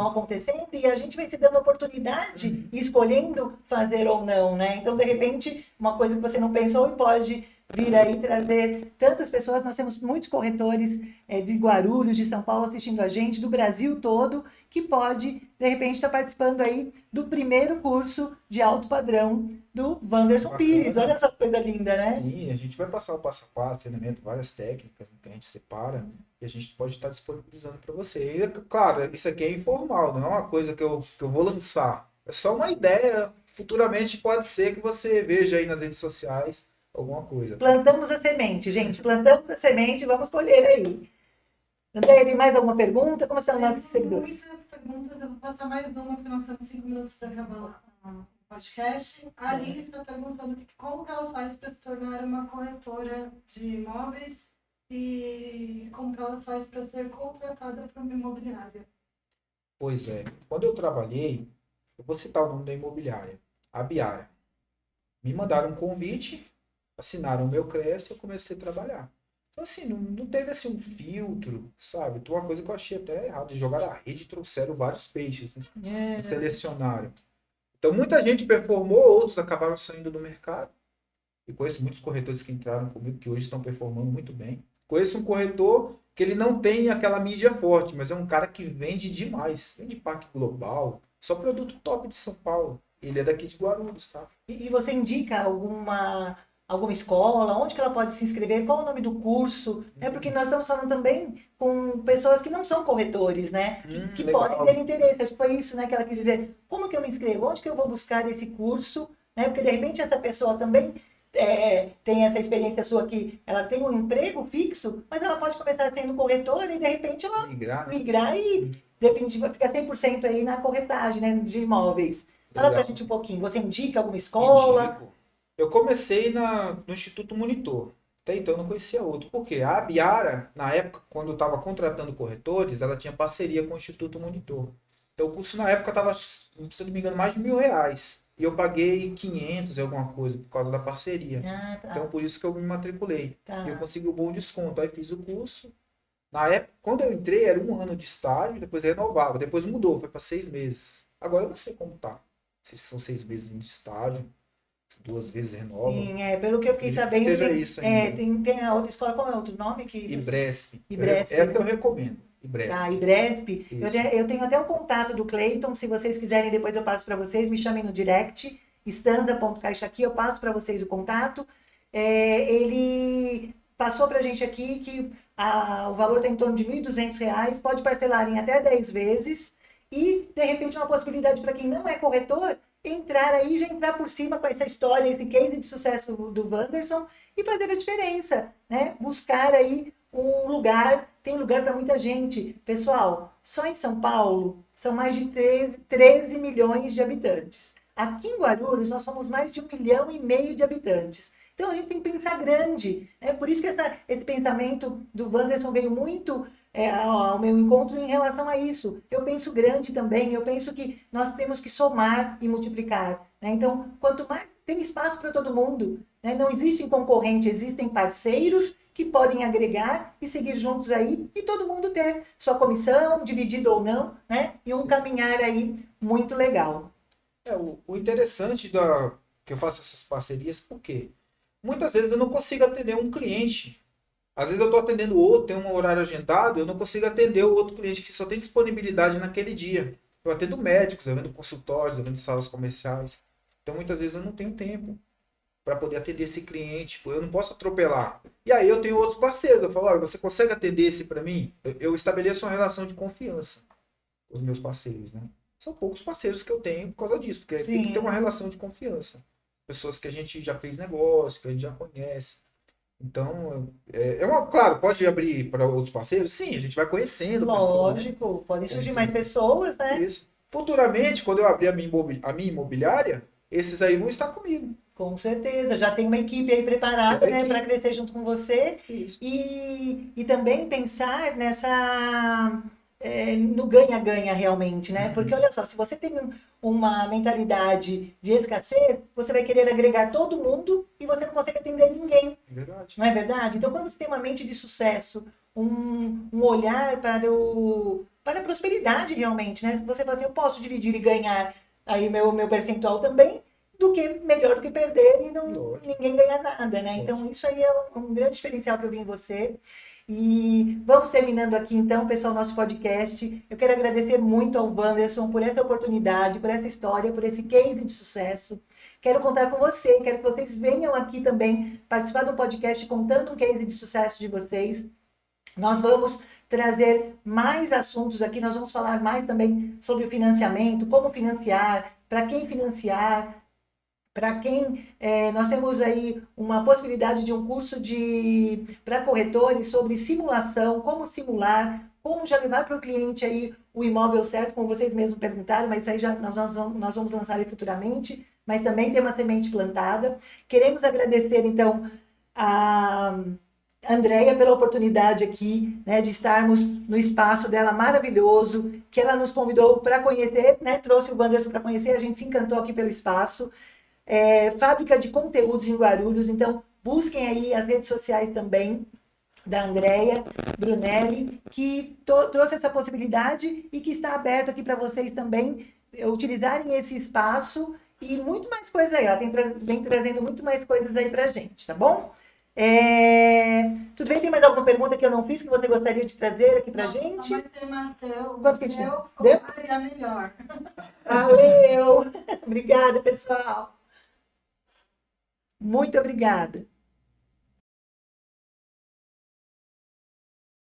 acontecendo e a gente vai se dando oportunidade e escolhendo fazer ou não, né? Então, de repente, uma coisa que você não pensou e pode vir aí trazer tantas pessoas. Nós temos muitos corretores de Guarulhos, de São Paulo assistindo a gente, do Brasil todo, que pode, de repente, estar participando aí do primeiro curso de alto padrão do Wanderson Bacana. Pires. Olha só que coisa linda, né? Sim, a gente vai passar o passo a passo, treinamento, várias técnicas que a gente separa e a gente pode estar disponibilizando para você. E, claro, isso aqui é informal, não é uma coisa que eu vou lançar. É só uma ideia. Futuramente pode ser que você veja aí nas redes sociais alguma coisa. Plantamos a semente, gente. Plantamos a semente, vamos colher aí. Andréia, tem mais alguma pergunta? Como estão nossos seguidores? Muitas perguntas, eu vou passar mais uma, porque nós temos 5 minutos para acabar o podcast. A Aline está perguntando como que ela faz para se tornar uma corretora de imóveis e como que ela faz para ser contratada para uma imobiliária. Pois é. Quando eu trabalhei, eu vou citar o nome da imobiliária, a Biara. Me mandaram um convite, assinaram o meu CRES e eu comecei a trabalhar. Então, assim, não teve assim um filtro, sabe? Então, uma coisa que eu achei até errado, de jogar a rede e trouxeram vários peixes, né? E selecionaram. Então, muita gente performou, outros acabaram saindo do mercado. E conheço muitos corretores que entraram comigo, que hoje estão performando muito bem. Conheço um corretor que ele não tem aquela mídia forte, mas é um cara que vende demais. Vende Parque Global, só produto top de São Paulo. Ele é daqui de Guarulhos, tá? E você indica alguma escola? Onde que ela pode se inscrever? Qual o nome do curso? Né? Porque nós estamos falando também com pessoas que não são corretores, né? Que Legal. podem ter interesse. Acho que foi isso, né, que ela quis dizer. Como que eu me inscrevo? Onde que eu vou buscar esse curso? Né? Porque, de repente, essa pessoa também tem essa experiência sua que ela tem um emprego fixo, mas ela pode começar sendo corretora e, de repente, ela migrar e, definitivamente, ficar 100% aí na corretagem, né, de imóveis. Fala pra Legal. gente um pouquinho. Você indica alguma escola? Indico. Eu comecei no Instituto Monitor. Até então eu não conhecia outro. Por quê? A Biara, na época, quando eu estava contratando corretores, ela tinha parceria com o Instituto Monitor. Então o curso na época estava, se não me engano, mais de R$ 1.000. E eu paguei 500 e alguma coisa por causa da parceria. Ah, tá. Então por isso que eu me matriculei. Tá. E eu consegui um bom desconto. Aí fiz o curso. Na época, quando eu entrei, era 1 ano de estágio, depois renovava. Depois mudou, foi para 6 meses. Agora eu não sei como tá. Se são 6 meses de estágio, 2 vezes renova. Sim, pelo que eu fiquei Acredito que sabendo, esteja tem, isso ainda. tem a outra escola, qual é o outro nome? Ibresp. Ibresp, Essa né? eu recomendo. Ibresp. Tá, Ibresp. Isso. Eu tenho até o contato do Cleiton, se vocês quiserem, depois eu passo para vocês, me chamem no direct, stanza.caixa aqui, eu passo para vocês o contato. Ele passou para a gente aqui que o valor está em torno de R$ 1.200, pode parcelar em até 10 vezes e, de repente, uma possibilidade para quem não é corretor, entrar aí, já entrar por cima com essa história, esse case de sucesso do Wanderson e fazer a diferença, né? Buscar aí um lugar, tem lugar para muita gente. Pessoal, só em São Paulo são mais de 13 milhões de habitantes. Aqui em Guarulhos nós somos mais de 1,5 milhão de habitantes. Então a gente tem que pensar grande, né? Por isso que esse pensamento do Wanderson veio muito ao meu encontro em relação a isso. Eu penso grande também, eu penso que nós temos que somar e multiplicar, né? Então, quanto mais tem espaço para todo mundo, né? Não existem concorrentes, existem parceiros que podem agregar e seguir juntos aí e todo mundo ter sua comissão, dividido ou não, né? E um caminhar aí muito legal. O interessante que eu faço essas parcerias, por quê? Muitas vezes eu não consigo atender um cliente. Às vezes eu estou atendendo outro, tem um horário agendado, eu não consigo atender o outro cliente que só tem disponibilidade naquele dia. Eu atendo médicos, eu vendo consultórios, eu vendo salas comerciais. Então muitas vezes eu não tenho tempo para poder atender esse cliente, eu não posso atropelar. E aí eu tenho outros parceiros, eu falo, olha, você consegue atender esse para mim? Eu estabeleço uma relação de confiança com os meus parceiros, né? São poucos parceiros que eu tenho por causa disso, porque tem que ter uma relação de confiança. Pessoas que a gente já fez negócio, que a gente já conhece. Então, claro, pode abrir para outros parceiros? Sim, a gente vai conhecendo. Lógico, né? podem surgir mais pessoas, né? Isso. Futuramente, quando eu abrir a minha imobiliária, esses aí vão estar comigo. Com certeza, já tem uma equipe aí preparada, né, para crescer junto com você. Isso. E também pensar no ganha-ganha realmente, né? Porque olha só, se você tem uma mentalidade de escassez, você vai querer agregar todo mundo e você não consegue atender ninguém. Verdade. Não é verdade? Então, quando você tem uma mente de sucesso, um olhar para a prosperidade realmente, né? Você fala assim, eu posso dividir e ganhar aí meu percentual também, do que melhor do que perder e Lógico. ninguém ganha nada, né? Então, Lógico. isso aí é um grande diferencial que eu vi em você. E vamos terminando aqui, então, pessoal, nosso podcast. Eu quero agradecer muito ao Wanderson por essa oportunidade, por essa história, por esse case de sucesso. Quero contar com você, quero que vocês venham aqui também participar do podcast contando um case de sucesso de vocês. Nós vamos trazer mais assuntos aqui, nós vamos falar mais também sobre o financiamento, como financiar, para quem financiar, para quem nós temos aí uma possibilidade de um curso para corretores sobre simulação, como simular, como já levar para o cliente aí o imóvel certo, como vocês mesmos perguntaram, mas isso aí já nós vamos lançar aí futuramente, mas também tem uma semente plantada. Queremos agradecer, então, a Andréia pela oportunidade aqui, né, de estarmos no espaço dela maravilhoso, que ela nos convidou para conhecer, né, trouxe o Wanderson para conhecer, a gente se encantou aqui pelo espaço. Fábrica de conteúdos em Guarulhos, então busquem aí as redes sociais também da Andréia Brunelli, que trouxe essa possibilidade e que está aberto aqui para vocês também utilizarem esse espaço e muito mais coisas aí. Ela vem trazendo muito mais coisas aí para a gente, tá bom? Tudo bem? Tem mais alguma pergunta que eu não fiz que você gostaria de trazer aqui para a gente? Quanto que a gente deu? Faria melhor. Valeu! Obrigada, pessoal! Muito obrigada.